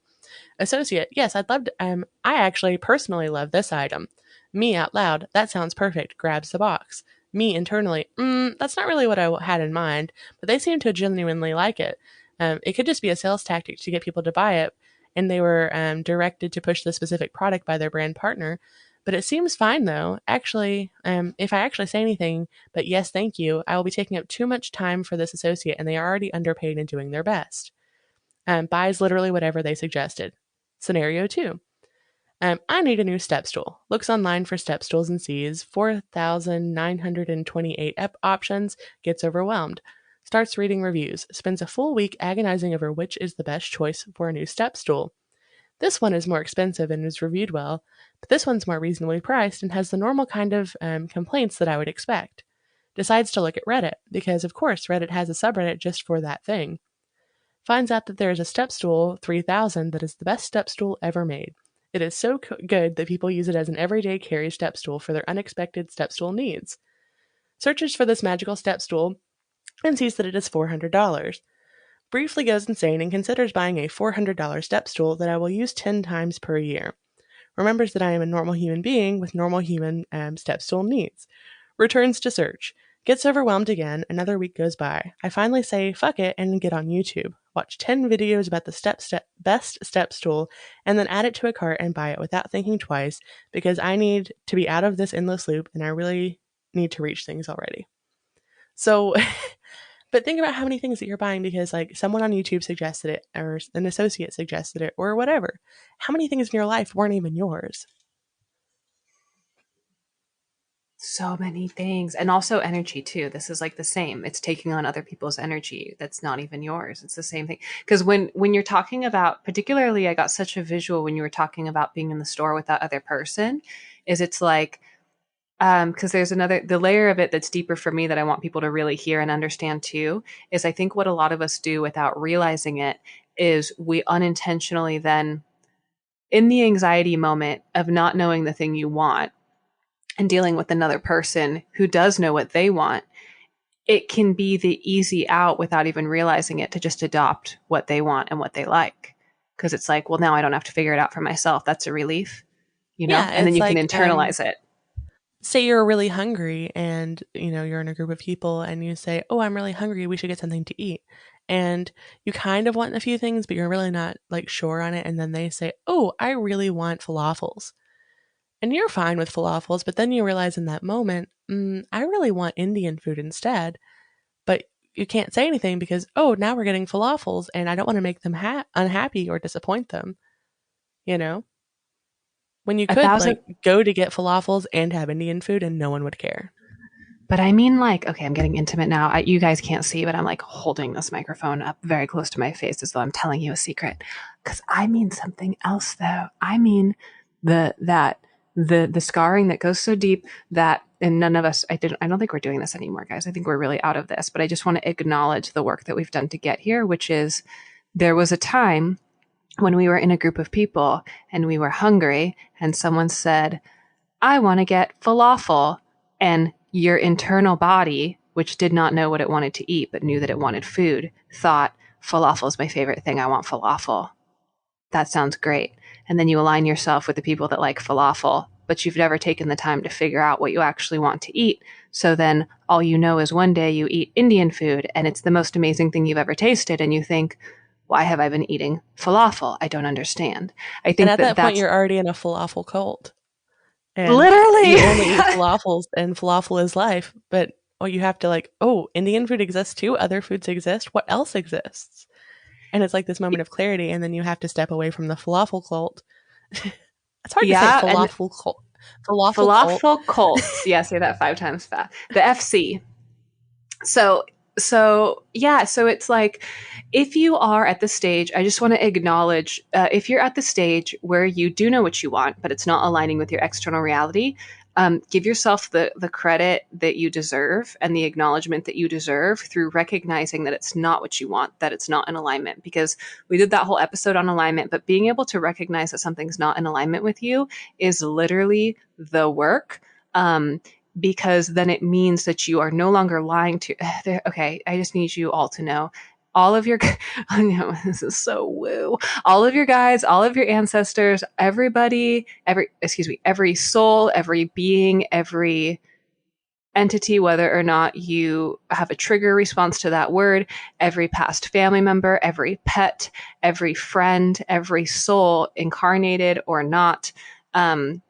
Associate, yes, I'd love to, I actually personally love this item. Me out loud, that sounds perfect, grabs the box. Me internally, that's not really what I had in mind, but they seem to genuinely like it. It could just be a sales tactic to get people to buy it, and they were directed to push the specific product by their brand partner. But it seems fine though. Actually, if I actually say anything, but yes, thank you, I will be taking up too much time for this associate, and they are already underpaid and doing their best. Buys literally whatever they suggested. Scenario two. I need a new step stool. Looks online for step stools and sees 4,928 options, gets overwhelmed. Starts reading reviews, spends a full week agonizing over which is the best choice for a new step stool. This one is more expensive and is reviewed well, but this one's more reasonably priced and has the normal kind of complaints that I would expect. Decides to look at Reddit, because of course Reddit has a subreddit just for that thing. Finds out that there is a step stool 3000 that is the best step stool ever made. It is so good that people use it as an everyday carry step stool for their unexpected step stool needs. Searches for this magical step stool and sees that it is $400. Briefly goes insane and considers buying a $400 step stool that I will use 10 times per year. Remembers that I am a normal human being with normal human step stool needs. Returns to search. Gets overwhelmed again. Another week goes by. I finally say fuck it and get on YouTube. Watch 10 videos about the best step stool and then add it to a cart and buy it without thinking twice because I need to be out of this endless loop and I really need to reach things already. So, but think about how many things that you're buying because like someone on YouTube suggested it or an associate suggested it or whatever. How many things in your life weren't even yours? So many things. And also energy too. This is like the same. It's taking on other people's energy that's not even yours. It's the same thing. Because when you're talking about, particularly I got such a visual when you were talking about being in the store with that other person, is it's like because there's another the layer of it that's deeper for me that I want people to really hear and understand too, is I think what a lot of us do without realizing it is we unintentionally then in the anxiety moment of not knowing the thing you want and dealing with another person who does know what they want, it can be the easy out without even realizing it to just adopt what they want and what they like. Because it's like, well, now I don't have to figure it out for myself. That's a relief, you know? Yeah, And then it's you can like internalize it. say you're really hungry and you're in a group of people and you say, "Oh, I'm really hungry. We should get something to eat." And you kind of want a few things, but you're really not like sure on it. And then they say, "Oh, I really want falafels." And you're fine with falafels, but then you realize in that moment, I really want Indian food instead. But you can't say anything because, oh, now we're getting falafels and I don't want to make them unhappy or disappoint them. You know? When you A could thousand. like go to get falafels and have Indian food and no one would care. But I mean, like, okay, I'm getting intimate now. You guys can't see, but I'm like holding this microphone up very close to my face as though I'm telling you a secret. Because I mean something else, though. I mean the scarring that goes so deep that, and none of us, I don't think we're doing this anymore, guys. I think we're really out of this. But I just want to acknowledge the work that we've done to get here, which is there was a time when we were in a group of people and we were hungry, and someone said, I want to get falafel. And your internal body, which did not know what it wanted to eat, but knew that it wanted food, thought, falafel is my favorite thing. I want falafel. That sounds great. And then you align yourself with the people that like falafel, but you've never taken the time to figure out what you actually want to eat. So then all you know is one day you eat Indian food and it's the most amazing thing you've ever tasted. And you think, why have I been eating falafel? I don't understand. I And think at that that point, that's you're already in a falafel cult. And literally. you only eat falafels, and falafel is life. But you have to like, oh, Indian food exists too. Other foods exist. What else exists? And it's like this moment of clarity, and then you have to step away from the falafel cult. It's hard to say Yeah. And falafel cult. Falafel cult. falafel cult. Yeah, say that 5 times fast. The FC. So so it's like, if you are at the stage, I just want to acknowledge, if you're at the stage where you do know what you want but it's not aligning with your external reality, give yourself the credit that you deserve and the acknowledgement that you deserve through recognizing that it's not what you want, that it's not in alignment. Because we did that whole episode on alignment, but being able to recognize that something's not in alignment with you is literally the work. Because then it means that you are no longer lying to. Okay, I just need you all to know. All of your, I know this is so woo. All of your guides, all of your ancestors, everybody, every soul, every being, every entity, whether or not you have a trigger response to that word, every past family member, every pet, every friend, every soul, incarnated or not, um,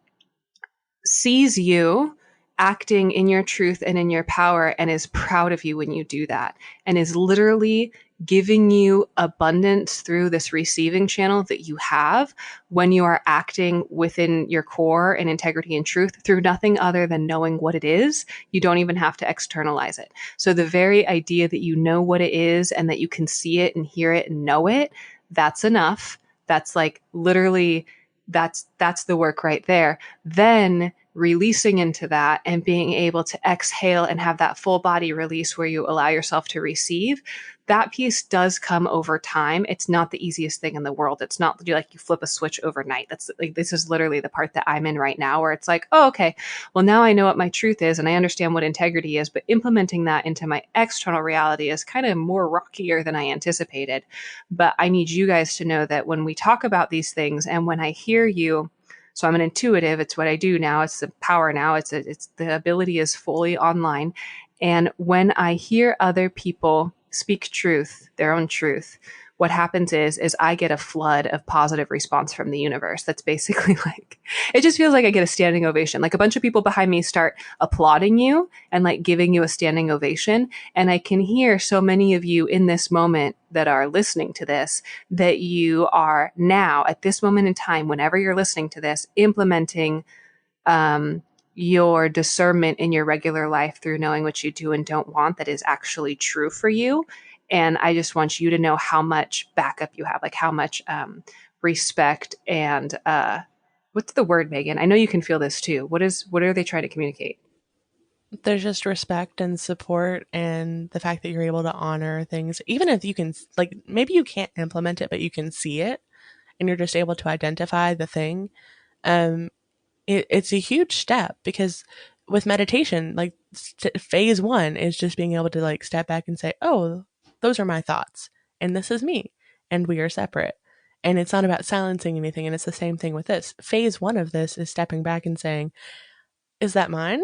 sees you acting in your truth and in your power and is proud of you when you do that, and is literally giving you abundance through this receiving channel that you have when you are acting within your core and integrity and truth through nothing other than knowing what it is. You don't even have to externalize it. So the very idea that you know what it is and that you can see it and hear it and know it, that's enough. That's like literally, that's the work right there. Then releasing into that and being able to exhale and have that full body release where you allow yourself to receive, that piece does come over time. It's not the easiest thing in the world. It's not like you flip a switch overnight. That's like, this is literally the part that I'm in right now, where it's like, oh, okay, well, now I know what my truth is and I understand what integrity is, but implementing that into my external reality is kind of more rockier than I anticipated. But I need you guys to know that when we talk about these things and when I hear you, so I'm an intuitive. It's what I do now. It's the power now. It's the ability is fully online. And when I hear other people speak truth, their own truth, what happens is I get a flood of positive response from the universe. That's basically like, it just feels like I get a standing ovation. Like a bunch of people behind me start applauding you and like giving you a standing ovation. And I can hear so many of you in this moment that are listening to this, that you are now at this moment in time, whenever you're listening to this, implementing your discernment in your regular life through knowing what you do and don't want that is actually true for you. And I just want you to know how much backup you have, like how much respect and what's the word, Megan? I know you can feel this too. What are they trying to communicate? There's just respect and support, and the fact that you're able to honor things, even if you can, like, maybe you can't implement it, but you can see it and you're just able to identify the thing. Um, it's a huge step because with meditation, like phase one is just being able to like step back and say, oh, those are my thoughts and this is me and we are separate. And it's not about silencing anything. And it's the same thing with this. Phase one of this is stepping back and saying, is that mine?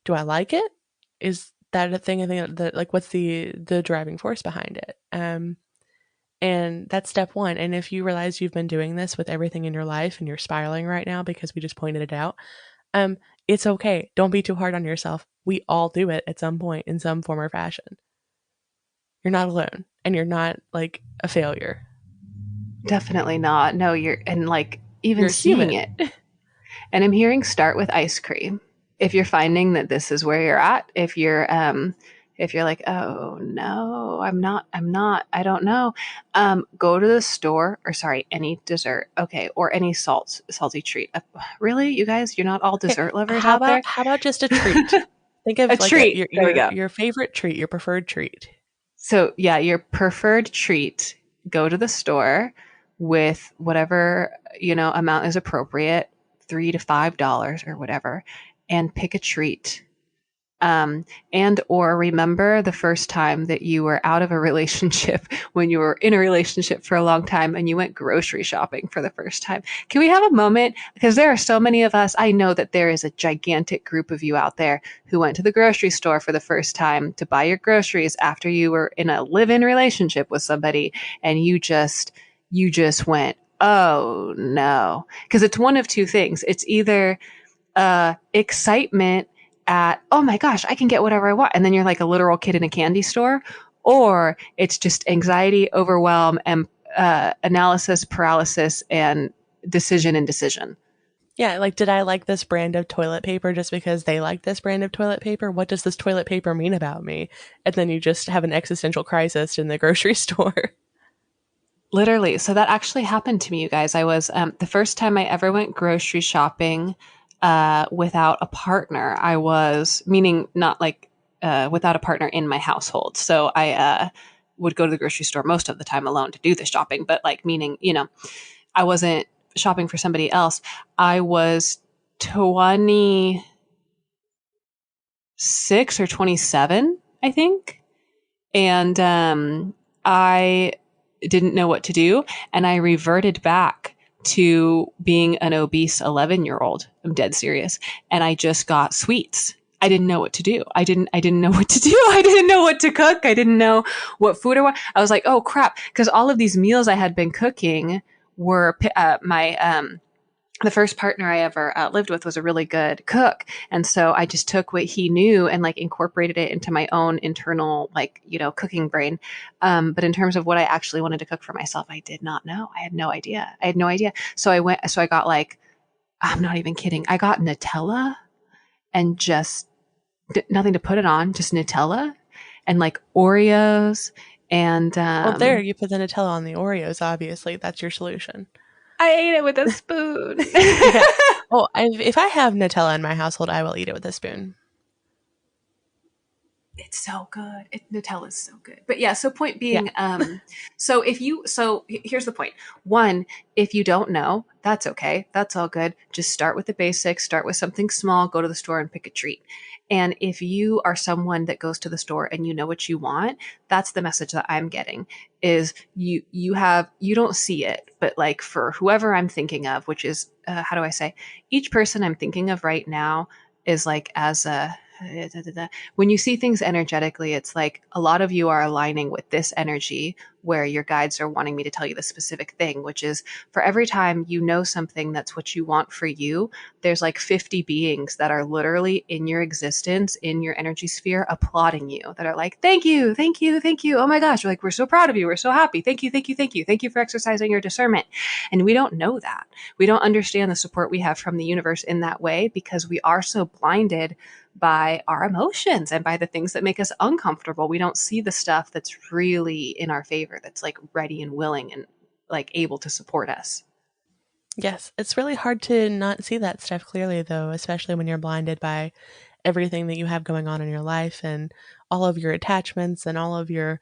Do I like it? Is that a thing? I think that like, what's the driving force behind it? And that's step one. And if you realize you've been doing this with everything in your life and you're spiraling right now because we just pointed it out, um, it's okay. Don't be too hard on yourself. We all do it at some point in some form or fashion. You're not alone and you're not like a failure. Definitely not. No, you're, and like even You're seeing human. it. And I'm hearing start with ice cream. If you're finding that this is where you're at, if you're like, oh no, I don't know, go to the store, or sorry, any dessert, okay, or any salty treat. Really, you guys, you're not all Okay, dessert lovers out there. how about just a treat? Think A of like treat. There we go. your favorite treat, your preferred treat. So yeah, your preferred treat. Go to the store with whatever amount is appropriate, $3 to $5 or whatever, and pick a treat. And or remember the first time that you were out of a relationship when you were in a relationship for a long time and you went grocery shopping for the first time. Can we have a moment? Because there are so many of us. I know that there is a gigantic group of you out there who went to the grocery store for the first time to buy your groceries after you were in a live-in relationship with somebody, and you just went, oh no. Because it's one of two things. It's either excitement at, oh my gosh, I can get whatever I want. And then you're like a literal kid in a candy store. Or it's just anxiety, overwhelm, and analysis paralysis and decision indecision. Yeah, like did I like this brand of toilet paper just because they like this brand of toilet paper? What does this toilet paper mean about me? And then you just have an existential crisis in the grocery store. Literally. So that actually happened to me, you guys. I was the first time I ever went grocery shopping without a partner. I was, meaning not like without a partner in my household. So I would go to the grocery store most of the time alone to do the shopping, but like meaning, I wasn't shopping for somebody else. I was 26 or 27, I think. And I didn't know what to do. And I reverted back to being an obese 11-year-old. I'm dead serious. And I just got sweets. I didn't know what to do. I didn't know what to do. I didn't know what to cook. I didn't know what food I want. I was like, oh crap. Cause all of these meals I had been cooking were the first partner I ever lived with was a really good cook. And so I just took what he knew and like incorporated it into my own internal, like, cooking brain. But in terms of what I actually wanted to cook for myself, I did not know. I had no idea. So I got like, I'm not even kidding. I got Nutella and just nothing to put it on, just Nutella and like Oreos. And Well, there you put the Nutella on the Oreos, obviously. That's your solution. I ate it with a spoon. Yeah. Oh, if I have Nutella in my household, I will eat it with a spoon. It's so good. Nutella is so good. But yeah, so point Yeah. being, here's the point. One, if you don't know, that's okay. That's all good. Just start with the basics, start with something small, go to the store and pick a treat. And if you are someone that goes to the store and you know what you want, that's the message that I'm getting is you don't see it, but like for whoever I'm thinking of, which is, how do I say, each person I'm thinking of right now is like as a, when you see things energetically, it's like a lot of you are aligning with this energy where your guides are wanting me to tell you the specific thing, which is for every time you know something that's what you want for you, there's like 50 beings that are literally in your existence, in your energy sphere, applauding you, that are like, thank you, thank you, thank you. Oh my gosh, we're like, we're so proud of you. We're so happy. Thank you, thank you, thank you. Thank you for exercising your discernment. And we don't know that. We don't understand the support we have from the universe in that way because we are so blinded by our emotions and by the things that make us uncomfortable. We don't see the stuff that's really in our favor, that's like ready and willing and like able to support us. Yes, it's really hard to not see that stuff clearly, though, especially when you're blinded by everything that you have going on in your life and all of your attachments and all of your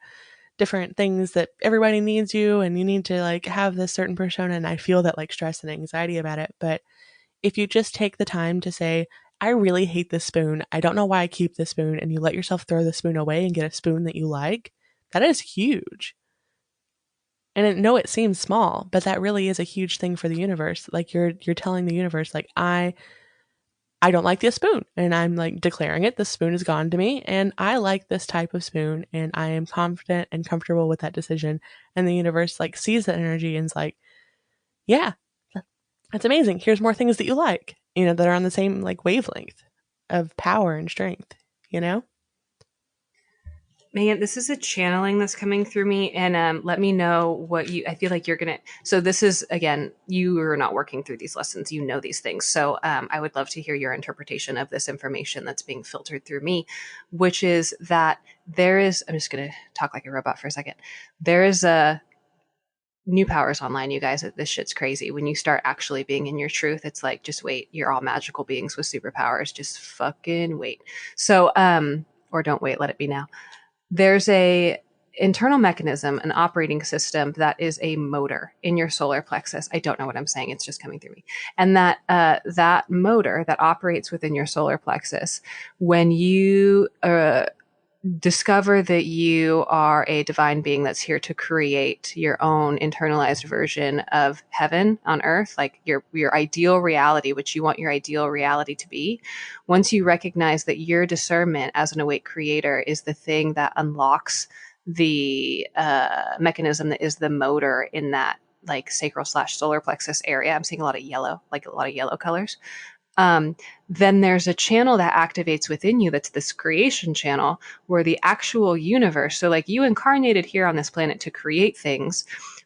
different things that everybody needs you and you need to like have this certain persona. And I feel that like stress and anxiety about it. But if you just take the time to say, I really hate this spoon. I don't know why I keep this spoon, and you let yourself throw the spoon away and get a spoon that you like, that is huge. And I know it seems small, but that really is a huge thing for the universe. Like you're telling the universe, like, I don't like this spoon. And I'm like declaring it. This spoon is gone to me. And I like this type of spoon. And I am confident and comfortable with that decision. And the universe like sees that energy and is like, yeah, that's amazing. Here's more things that you like, that are on the same like wavelength of power and strength, you know? Man, this is a channeling that's coming through me, and let me know what you. I feel like you're gonna. So this is again, you are not working through these lessons. You know these things. So I would love to hear your interpretation of this information that's being filtered through me, which is that there is. I'm just gonna talk like a robot for a second. There is a new powers online, you guys. This shit's crazy. When you start actually being in your truth, it's like just wait. You're all magical beings with superpowers. Just fucking wait. So or don't wait. Let it be now. There's a internal mechanism, an operating system that is a motor in your solar plexus. I don't know what I'm saying. It's just coming through me. And that motor that operates within your solar plexus, when you discover that you are a divine being that's here to create your own internalized version of heaven on earth, like your ideal reality, which you want your ideal reality to be. Once you recognize that your discernment as an awake creator is the thing that unlocks the mechanism that is the motor in that like sacral slash solar plexus area. I'm seeing a lot of yellow, like a lot of yellow colors. um, then there's a channel that activates within you that's this creation channel where the actual universe, so like you incarnated here on this planet to create things,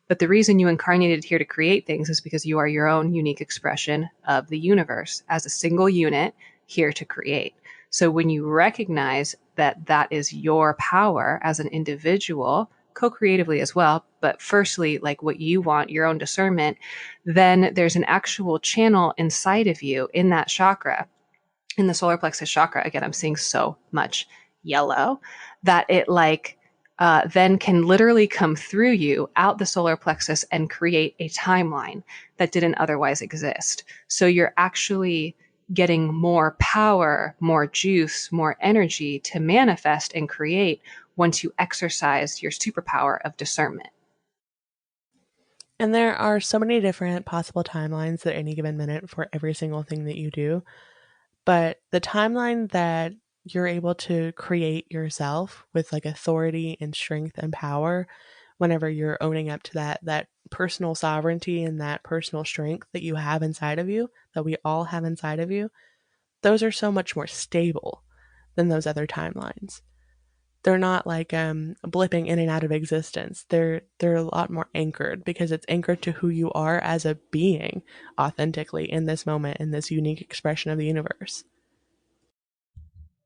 but the reason you incarnated here to create things is because you are your own unique expression of the universe as a single unit here to create. So when you recognize that that is your power as an individual, co-creatively as well, but firstly, like what you want, your own discernment, then there's an actual channel inside of you in that chakra, in the solar plexus chakra. Again, I'm seeing so much yellow that it like then can literally come through you out the solar plexus and create a timeline that didn't otherwise exist. So you're actually getting more power, more juice, more energy to manifest and create once you exercise your superpower of discernment. And there are so many different possible timelines at any given minute for every single thing that you do. But the timeline that you're able to create yourself with like authority and strength and power whenever you're owning up to that personal sovereignty and that personal strength that you have inside of you, that we all have inside of you, those are so much more stable than those other timelines. They're not like blipping in and out of existence. They're a lot more anchored because it's anchored to who you are as a being authentically in this moment in this unique expression of the universe.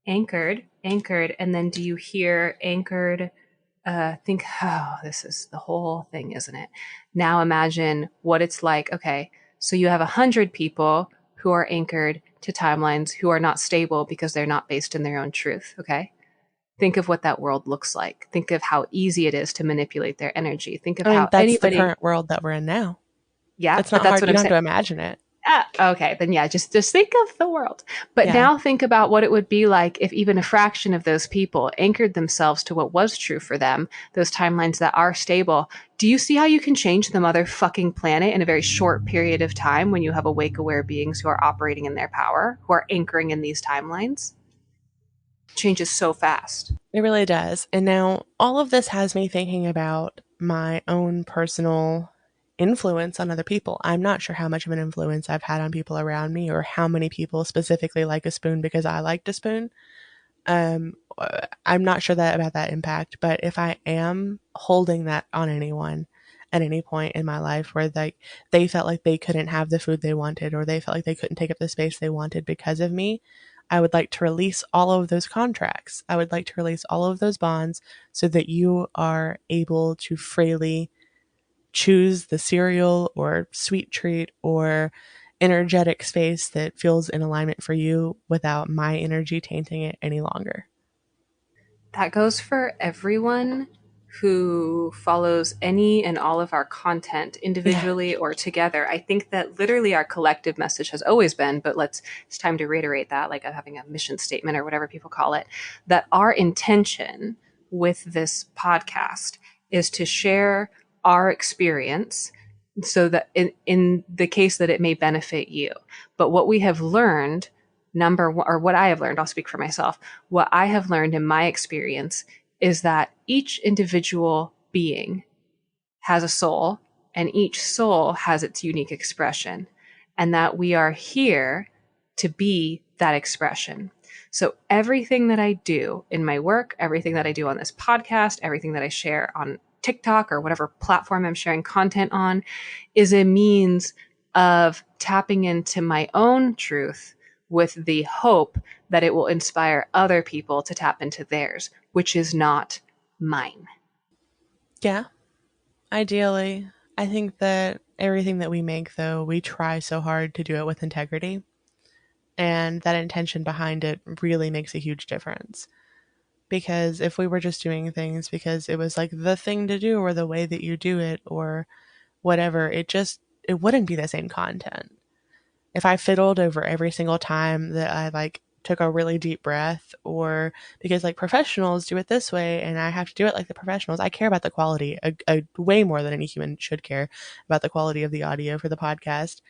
Anchored, and then do you hear anchored? Think, oh, this is the whole thing, isn't it? Now imagine what it's like. Okay, so you have 100 people who are anchored to timelines who are not stable because they're not based in their own truth. Okay, think of what that world looks like. Think of how easy it is to manipulate their energy. Think of I mean, how that's the anybody, current world that we're in now. yeah, It's but not that's hard. what You I'm don't have saying. to imagine it. Ah, okay, then yeah, just think of the world. But Yeah. now think about what it would be like if even a fraction of those people anchored themselves to what was true for them, those timelines that are stable. Do you see how you can change the motherfucking planet in a very short period of time when you have awake, aware beings who are operating in their power, who are anchoring in these timelines? Changes so fast. It really does. And now all of this has me thinking about my own personal influence on other people. I'm not sure how much of an influence I've had on people around me or how many people specifically like a spoon because I liked a spoon. I'm not sure that about that impact, but if I am holding that on anyone at any point in my life where they felt like they couldn't have the food they wanted or they felt like they couldn't take up the space they wanted because of me, I would like to release all of those contracts. I would like to release all of those bonds so that you are able to freely choose the cereal or sweet treat or energetic space that feels in alignment for you without my energy tainting it any longer. That goes for everyone who follows any and all of our content Yeah. individually or together. I think that literally our collective message has always been, but it's time to reiterate that, like having a mission statement or whatever people call it, that our intention with this podcast is to share our experience so that in the case that it may benefit you. But what we have learned, number one, or what I have learned, I'll speak for myself, what I have learned in my experience is that each individual being has a soul and each soul has its unique expression, and that we are here to be that expression. So everything that I do in my work, everything that I do on this podcast, everything that I share on TikTok or whatever platform I'm sharing content on is a means of tapping into my own truth with the hope that it will inspire other people to tap into theirs, which is not mine. Yeah, ideally. I think that everything that we make, though, we try so hard to do it with integrity. And that intention behind it really makes a huge difference. Because if we were just doing things because it was like the thing to do or the way that you do it or whatever, it wouldn't be the same content. If I fiddled over every single time that I like took a really deep breath, or because like professionals do it this way and I have to do it like the professionals, I care about the quality way more than any human should care about the quality of the audio for the podcast.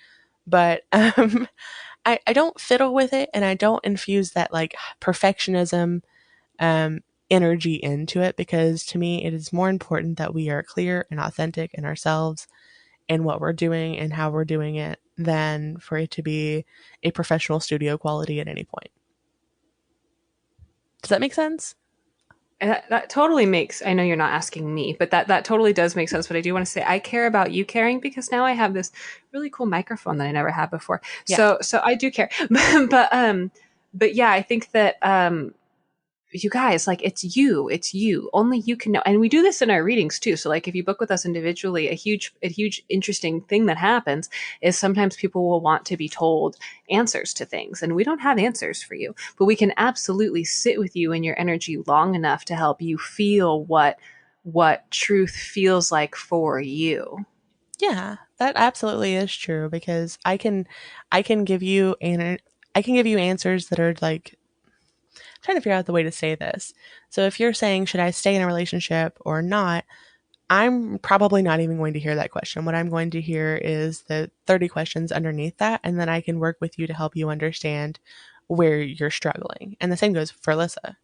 But I don't fiddle with it and I don't infuse that like perfectionism um, energy into it, because to me it is more important that we are clear and authentic in ourselves and what we're doing and how we're doing it than for it to be a professional studio quality at any point. Does that make sense? That totally makes, I know you're not asking me, but that totally does make sense. But I do want to say I care about you caring, because now I have this really cool microphone that I never had before. Yeah. So I do care. But yeah, I think that you guys, like, it's you, only you can know. And we do this in our readings too. So like if you book with us individually, a huge interesting thing that happens is sometimes people will want to be told answers to things, and we don't have answers for you, but we can absolutely sit with you in your energy long enough to help you feel what truth feels like for you. Yeah, that absolutely is true, because I can give you I can give you answers that are like, I'm trying to figure out the way to say this. So if you're saying should I stay in a relationship or not, I'm probably not even going to hear that question. What I'm going to hear is the 30 questions underneath that, and then I can work with you to help you understand where you're struggling. And the same goes for Lissa.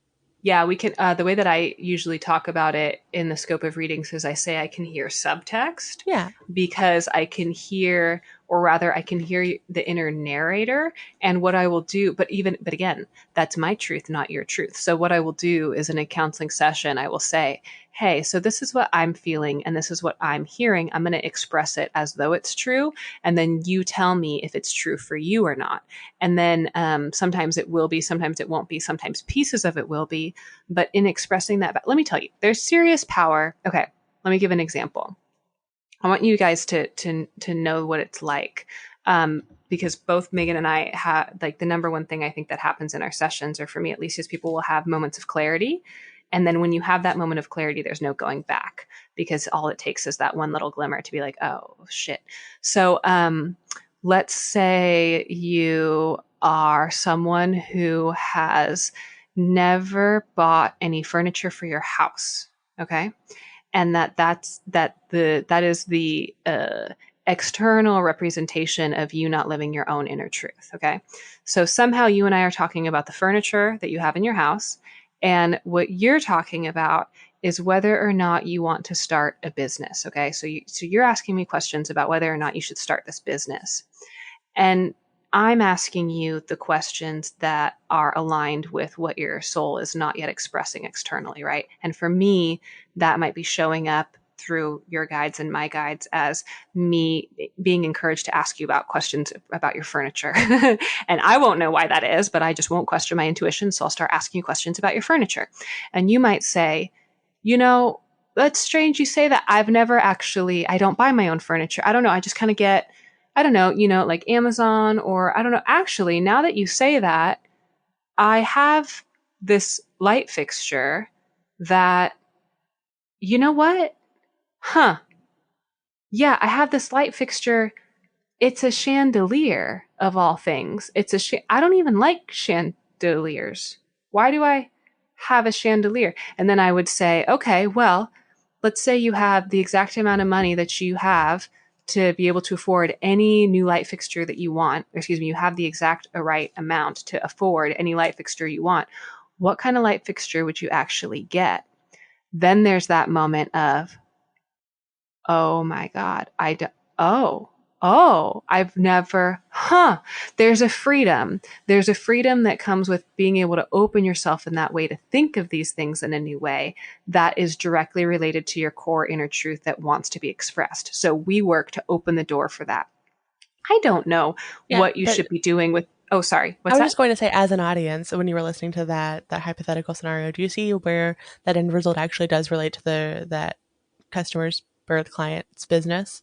Yeah, we can. The way that I usually talk about it in the scope of readings is I say I can hear subtext, Yeah. because I can hear, or rather, I can hear the inner narrator. And what I will do, but again, that's my truth, not your truth. So what I will do is in a counseling session, I will say, hey, so this is what I'm feeling and this is what I'm hearing. I'm going to express it as though it's true. And then you tell me if it's true for you or not. And then sometimes it will be, sometimes it won't be, sometimes pieces of it will be. But in expressing that, let me tell you, there's serious power. Okay, let me give an example. I want you guys to know what it's like, because both Megan and I have, like, the number one thing I think that happens in our sessions, or for me at least, is people will have moments of clarity. And then when you have that moment of clarity, there's no going back, because all it takes is that one little glimmer to be like, oh shit. So let's say you are someone who has never bought any furniture for your house. Okay. And that is the external representation of you not living your own inner truth. Okay, so somehow you and I are talking about the furniture that you have in your house, and what you're talking about is whether or not you want to start a business. Okay, so you're asking me questions about whether or not you should start this business, and I'm asking you the questions that are aligned with what your soul is not yet expressing externally, right? And for me, that might be showing up through your guides and my guides as me being encouraged to ask you about questions about your furniture. And I won't know why that is, but I just won't question my intuition. So I'll start asking you questions about your furniture. And you might say, you know, that's strange you say that. I don't buy my own furniture. I don't know. I just kind of get, I don't know, like Amazon, or I don't know. Actually, now that you say that, I have this light fixture that, you know what? Huh. Yeah, I have this light fixture. It's a chandelier of all things. I don't even like chandeliers. Why do I have a chandelier? And then I would say, okay, well, let's say you have the exact amount of money that you have to be able to afford any new light fixture that you want. Excuse me, you have the exact right amount to afford any light fixture you want. What kind of light fixture would you actually get? Then there's that moment of, oh my God, oh, Oh, I've never, there's a freedom. There's a freedom that comes with being able to open yourself in that way to think of these things in a new way that is directly related to your core inner truth that wants to be expressed. So we work to open the door for that. I don't know Yeah, what you but should be doing with, oh, sorry, I what's was that? just going to say, as an audience, when you were listening to that hypothetical scenario, do you see where that end result actually does relate to the that customer's birth client's business?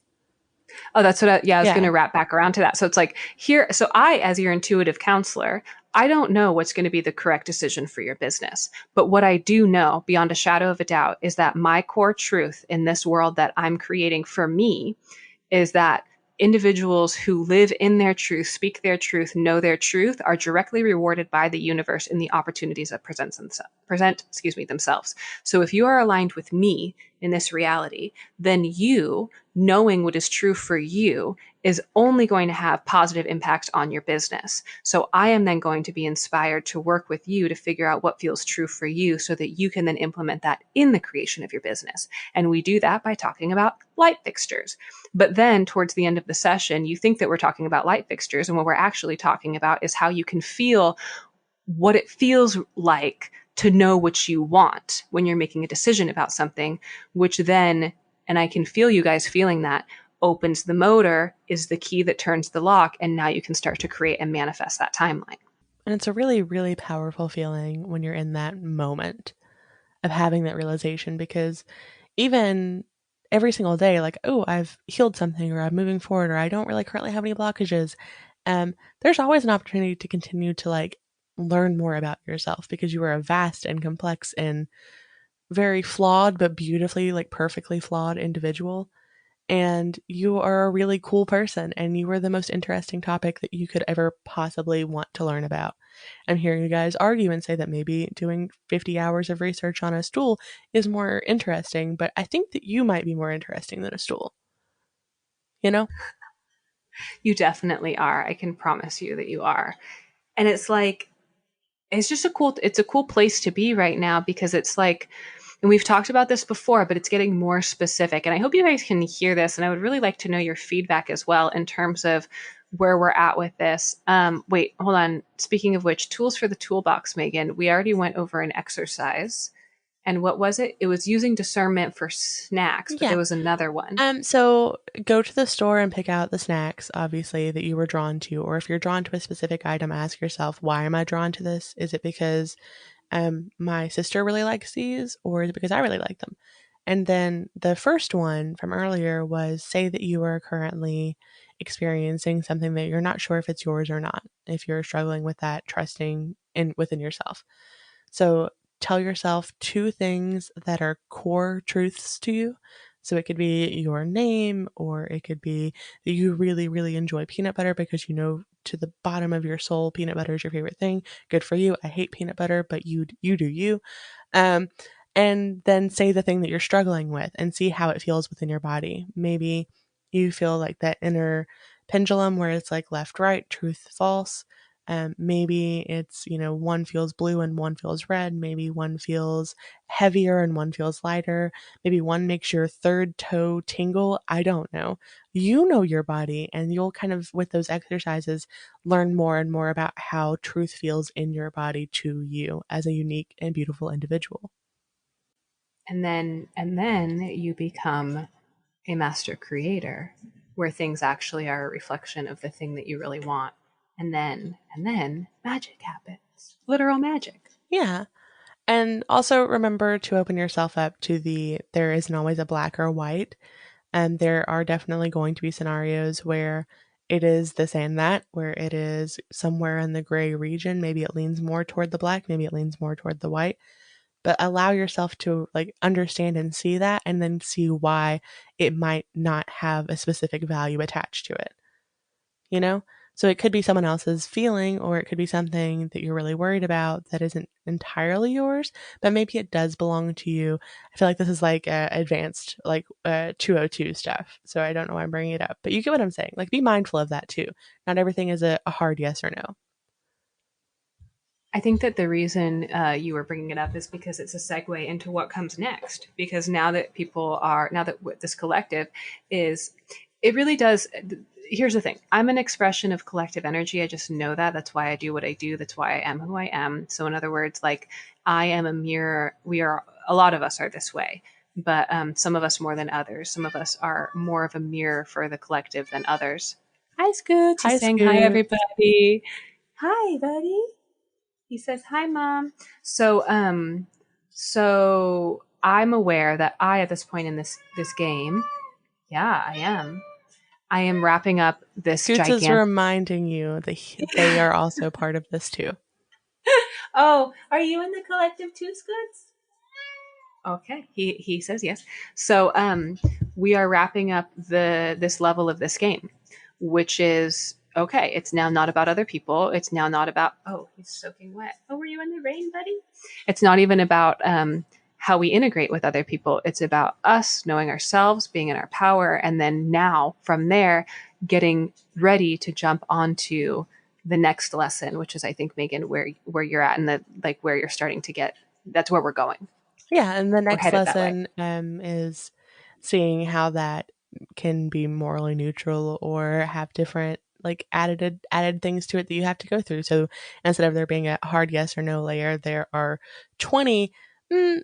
Oh, that's what I was going Yeah. to wrap back around to that. So it's like here, so I, as your intuitive counselor, I don't know what's going to be the correct decision for your business. But what I do know beyond a shadow of a doubt is that my core truth in this world that I'm creating for me is that individuals who live in their truth, speak their truth, know their truth are directly rewarded by the universe in the opportunities that themselves. So if you are aligned with me in this reality, then you knowing what is true for you is only going to have positive impact on your business. So I am then going to be inspired to work with you to figure out what feels true for you so that you can then implement that in the creation of your business. And we do that by talking about light fixtures. But then towards the end of the session, you think that we're talking about light fixtures. And what we're actually talking about is how you can feel what it feels like to know what you want when you're making a decision about something, which then, and I can feel you guys feeling that, opens the motor, is the key that turns the lock. And now you can start to create and manifest that timeline. And it's a really, really powerful feeling when you're in that moment of having that realization because even every single day, like, oh, I've healed something or I'm moving forward or I don't really currently have any blockages, there's always an opportunity to continue to like learn more about yourself because you are a vast and complex and very flawed, but beautifully, like perfectly flawed individual. And you are a really cool person and you are the most interesting topic that you could ever possibly want to learn about. And hearing you guys argue and say that maybe doing 50 hours of research on a stool is more interesting, but I think that you might be more interesting than a stool, you know? You definitely are. I can promise you that you are. And it's like, it's a cool place to be right now because it's like, and we've talked about this before, but it's getting more specific. And I hope you guys can hear this. And I would really like to know your feedback as well in terms of where we're at with this. Wait, hold on. Speaking of which, tools for the toolbox, Megan, we already went over an exercise. And what was it? It was using discernment for snacks, but Yeah. there was another one. So go to the store and pick out the snacks, obviously, that you were drawn to. Or if you're drawn to a specific item, ask yourself, why am I drawn to this? Is it because my sister really likes these, or is it because I really like them? And then the first one from earlier was say that you are currently experiencing something that you're not sure if it's yours or not, if you're struggling with that trusting in within yourself. So tell yourself two things that are core truths to you. So it could be your name, or it could be that you really, really enjoy peanut butter because you know to the bottom of your soul peanut butter is your favorite thing. Good for you. I hate peanut butter, but you do you. Um, and then say the thing that you're struggling with and see how it feels within your body. Maybe you feel like that inner pendulum where it's like left, right, truth, false. Maybe it's, one feels blue and one feels red. Maybe one feels heavier and one feels lighter. Maybe one makes your third toe tingle. I don't know. You know your body, and you'll kind of, with those exercises, learn more and more about how truth feels in your body to you as a unique and beautiful individual. And then you become a master creator where things actually are a reflection of the thing that you really want. And then magic happens. Literal magic. Yeah. And also remember to open yourself up to there isn't always a black or white. And there are definitely going to be scenarios where it is this and that, where it is somewhere in the gray region. Maybe it leans more toward the black, maybe it leans more toward the white. But allow yourself to like understand and see that and then see why it might not have a specific value attached to it. you know? So it could be someone else's feeling, or it could be something that you're really worried about that isn't entirely yours, but maybe it does belong to you. I feel like this is like advanced, like 202 stuff. So I don't know why I'm bringing it up, but you get what I'm saying. Like, be mindful of that too. Not everything is a hard yes or no. I think that the reason you were bringing it up is because it's a segue into what comes next. Because now that this collective is, it really does. here's the thing. I'm an expression of collective energy. I just know that. That's why I do what I do. That's why I am who I am. So in other words, like I am a mirror. We are, a lot of us are this way, but some of us more than others. Some of us are more of a mirror for the collective than others. Hi, Scoots. He's Hi, saying hi, Scoot. everybody. Hi, buddy. He says hi, mom. So I'm aware that I, at this point in this game, yeah, I am wrapping up this Scoots is gigantic. reminding you that they are also part of this too. Oh, are you in the collective too, Scoots? Okay, he says yes. So we are wrapping up this level of this game, which is okay. It's now not about other people. It's now not about, oh, he's soaking wet. Oh, were you in the rain, buddy? It's not even about how we integrate with other people. It's about us knowing ourselves, being in our power, and then now from there, getting ready to jump onto the next lesson, which is, I think, Megan, where you're at, and the like where you're starting to get. That's where we're going. Yeah, and the We're next headed that way. lesson is seeing how that can be morally neutral or have different like added things to it that you have to go through. So instead of there being a hard yes or no layer, there are 20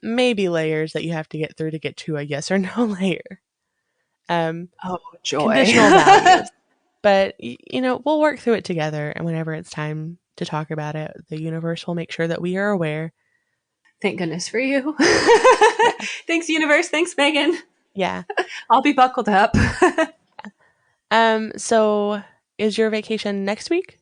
maybe layers that you have to get through to get to a yes or no layer. Um, Oh, joy. Conditional values. But we'll work through it together, and whenever it's time to talk about it, the universe will make sure that we are aware. Thank goodness for you. Yeah. Thanks, universe. Thanks, Megan. Yeah. I'll be buckled up. So is your vacation next week?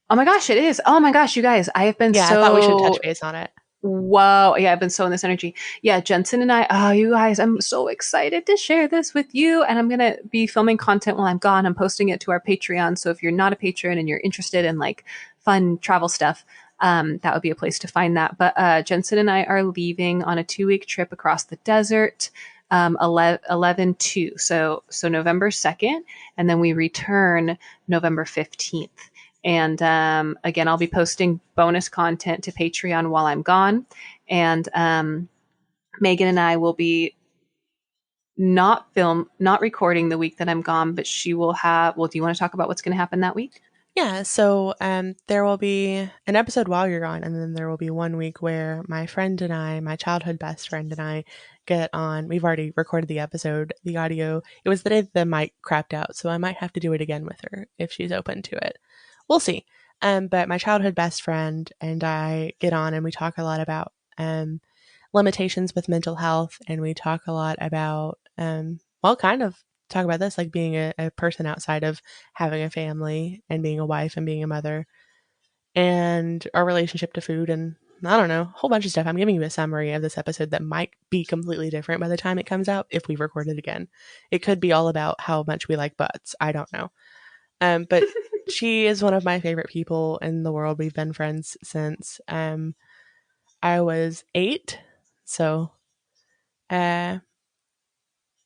Oh my gosh, it is. Oh my gosh, you guys, I have been Yeah, I thought we should so touch base on it. whoa. Yeah, I've been so in this energy. Yeah, Jensen and I, oh, you guys, I'm so excited to share this with you. And I'm going to be filming content while I'm gone. I'm posting it to our Patreon. So if you're not a patron and you're interested in like fun travel stuff, that would be a place to find that. But Jensen and I are leaving on a 2-week trip across the desert. 11/2, so November 2nd, and then we return November 15th. And again, I'll be posting bonus content to Patreon while I'm gone. And Megan and I will be not recording the week that I'm gone, but she will have. Well, do you want to talk about what's going to happen that week? Yeah, so there will be an episode while you're gone, and then there will be 1 week where my friend and I, my childhood best friend and I, get on. We've already recorded the episode, the audio. It was the day the mic crapped out, so I might have to do it again with her if she's open to it. We'll see. But my childhood best friend and I get on, and we talk a lot about limitations with mental health, and we talk a lot about well, kind of talk about this like being a person outside of having a family and being a wife and being a mother and our relationship to food and I don't know, a whole bunch of stuff. I'm giving you a summary of this episode that might be completely different by the time it comes out if we record it again. It could be all about how much we like butts. I don't know. But she is one of my favorite people in the world. We've been friends since I was 8. So uh,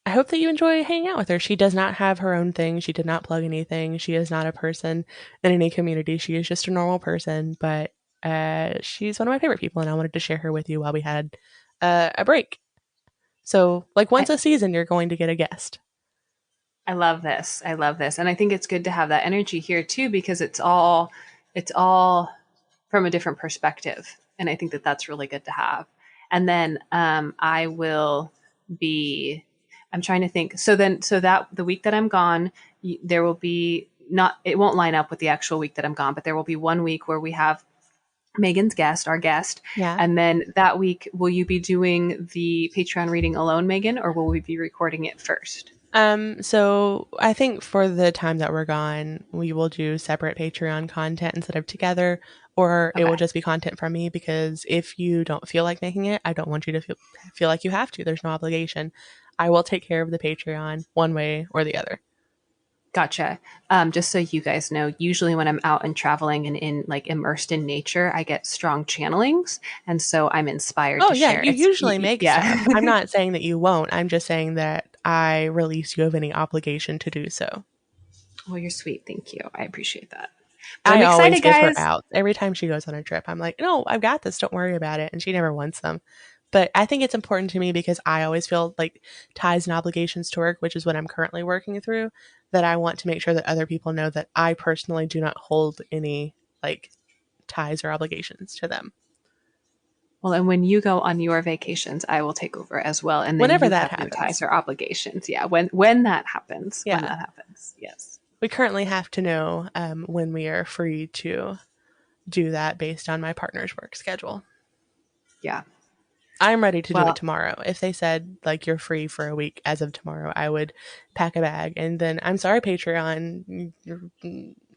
I hope that you enjoy hanging out with her. She does not have her own thing. She did not plug anything. She is not a person in any community. She is just a normal person, but she's one of my favorite people, and I wanted to share her with you while we had a break. So, like once I, a season, you're going to get a guest. I love this. I love this, and I think it's good to have that energy here too because it's all from a different perspective, and I think that that's really good to have. And then I will be. I'm trying to think. So that the week that I'm gone, there will be not. It won't line up with the actual week that I'm gone, but there will be 1 week where we have Megan's guest, our guest, Yeah. and then that week, will you be doing the Patreon reading alone, Megan, or will we be recording it first? So I think for the time that we're gone, we will do separate Patreon content instead of together, or it will Okay. just be content from me because if you don't feel like making it, I don't want you to feel like you have to. There's no obligation. I will take care of the Patreon one way or the other. Gotcha. Just so you guys know, usually when I'm out and traveling and in like immersed in nature, I get strong channelings, and so I'm inspired Oh, to yeah, share. you usually make Yeah. stuff. I'm not saying that you won't. I'm just saying that I release you of any obligation to do so. Well, you're sweet. Thank you. I appreciate that. But I'm I always excited, give her guys. out. Every time she goes on a trip, I'm like, no, I've got this. Don't worry about it. And she never wants them. But I think it's important to me because I always feel like ties and obligations to work, which is what I'm currently working through, that I want to make sure that other people know that I personally do not hold any like ties or obligations to them. Well, and when you go on your vacations, I will take over as well, and then Whenever you that have no ties happens. or obligations. Yeah, when that happens, Yeah. yes. We currently have to know when we are free to do that based on my partner's work schedule. Yeah. I'm ready to do it Well, tomorrow. If they said like you're free for a week as of tomorrow, I would pack a bag and then I'm sorry, Patreon,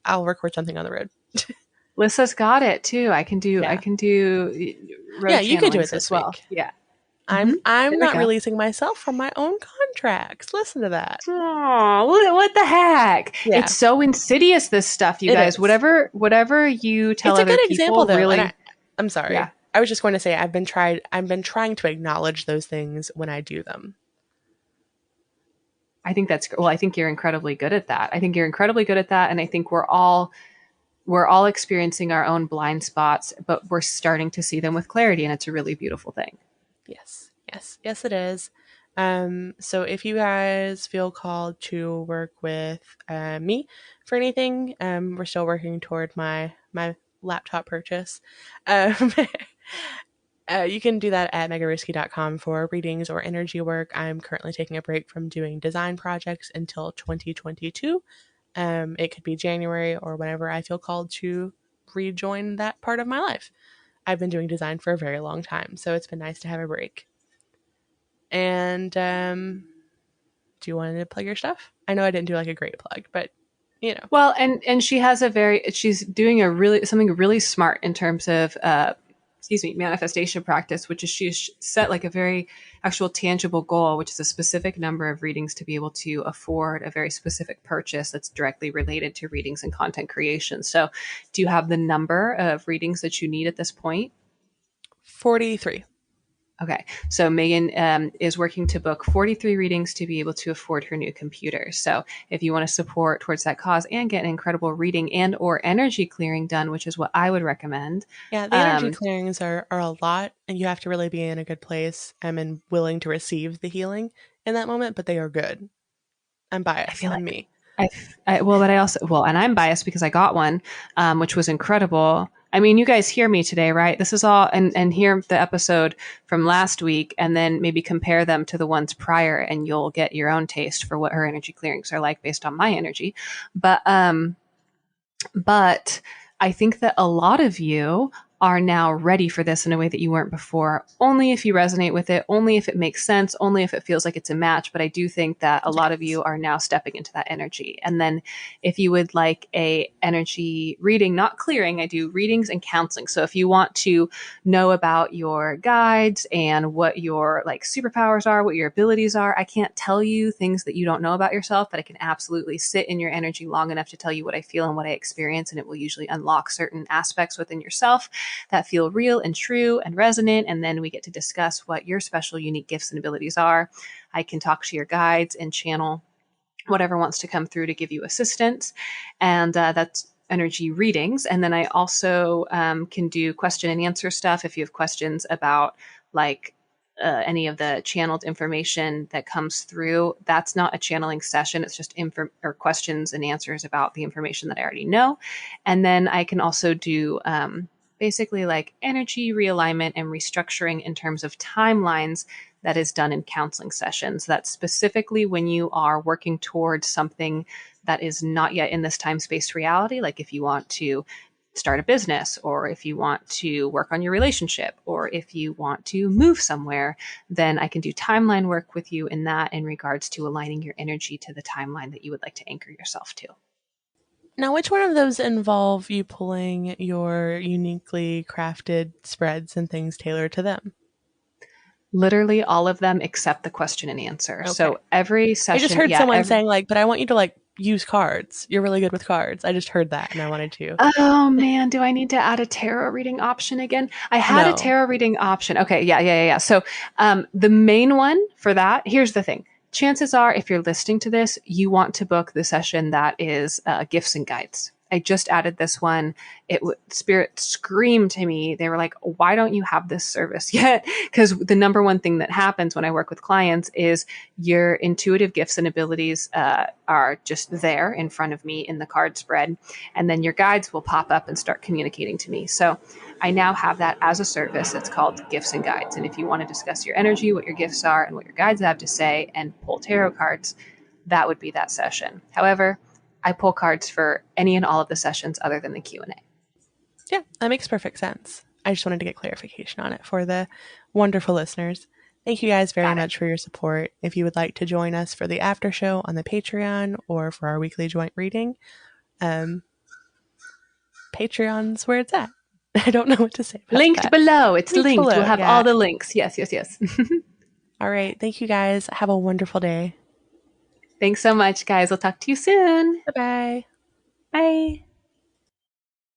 I'll record something on the road. Lissa's got it too. I Yeah, can do yeah, road you could do it channelings as this well. week. Yeah. I'm There I'm we not go. releasing myself from my own contracts. Listen to that. Oh, what the heck? It's Yeah, so insidious, this stuff, you it guys. is. Whatever you tell It's a other good example people, though, and really, I'm yeah. sorry. I was just going to say I've been trying to acknowledge those things when I do them. I think that's well, I think you're incredibly good at that. I think you're incredibly good at that, and I think we're all experiencing our own blind spots, but we're starting to see them with clarity, and it's a really beautiful thing. Yes, yes, yes, it is. So if you guys feel called to work with me for anything, we're still working toward my laptop purchase. Um, you can do that at megarisky.com for readings or energy work. I'm currently taking a break from doing design projects until 2022. It could be January or whenever I feel called to rejoin that part of my life. I've been doing design for a very long time, so it's been nice to have a break. And do you want to plug your stuff? I know I didn't do like a great plug, but you know. Well, and she has a very she's doing a really something really smart in terms of excuse me, manifestation practice, which is she's set like a very actual tangible goal, which is a specific number of readings to be able to afford a very specific purchase that's directly related to readings and content creation. So, do you have the number of readings that you need at this point? 43. Okay, so Megan is working to book 43 readings to be able to afford her new computer. So if you want to support towards that cause and get an incredible reading and or energy clearing done, which is what I would recommend. Yeah, the energy Um, clearings are a lot, and you have to really be in a good place and willing to receive the healing in that moment, but they are good. I'm I biased. feel I'm like me. well, but I also, well, and I'm biased because I got one, which was incredible. I mean, you guys hear me today, right? This is all, and hear the episode from last week, and then maybe compare them to the ones prior, and you'll get your own taste for what her energy clearings are like based on my energy. But, um, but I think that a lot of you are now ready for this in a way that you weren't before, only if you resonate with it, only if it makes sense, only if it feels like it's a match. But I do think that a lot of Yes. you are now stepping into that energy. And then if you would like a energy reading, not clearing, I do readings and counseling. So if you want to know about your guides and what your like superpowers are, what your abilities are, I can't tell you things that you don't know about yourself, but I can absolutely sit in your energy long enough to tell you what I feel and what I experience. And it will usually unlock certain aspects within yourself that feel real and true and resonant. And then we get to discuss what your special, unique gifts and abilities are. I can talk to your guides and channel whatever wants to come through to give you assistance. And that's energy readings. And then I also can do question and answer stuff if you have questions about like any of the channeled information that comes through. That's not a channeling session. It's just or questions and answers about the information that I already know. And then I can also do basically like energy realignment and restructuring in terms of timelines that is done in counseling sessions. That's specifically when you are working towards something that is not yet in this time space reality. Like if you want to start a business, or if you want to work on your relationship, or if you want to move somewhere, then I can do timeline work with you in that in regards to aligning your energy to the timeline that you would like to anchor yourself to. Now, which one of those involve you pulling your uniquely crafted spreads and things tailored to them? Literally all of them except the question and answer. Okay. So every I just session, heard yeah, someone saying like, but I want you to like use cards. You're really good with cards. I just heard that and I wanted to. oh man, do I need to add a tarot reading option again? I had a No. tarot reading option. Okay, yeah. So the main one for that, here's the thing. Chances are, if you're listening to this, you want to book the session that is gifts and guides. I just added this one. Spirit screamed to me. They were like, why don't you have this service yet? Because the number one thing that happens when I work with clients is your intuitive gifts and abilities are just there in front of me in the card spread. And then your guides will pop up and start communicating to me. So I now have that as a service. It's called Gifts and Guides. And if you want to discuss your energy, what your gifts are, and what your guides have to say, and pull tarot cards, that would be that session. However, I pull cards for any and all of the sessions other than the Q&A. Yeah, that makes perfect sense. I just wanted to get clarification on it for the wonderful listeners. Thank you guys very much for your support. If you would like to join us for the after show on the Patreon or for our weekly joint reading, Patreon's where it's at. I don't know what to say about linked that. Below. It's linked. Below, We'll have all the links. Yes. All right. Thank you guys. Have a wonderful day. Thanks so much, guys. We'll talk to you soon. Bye-bye. Bye.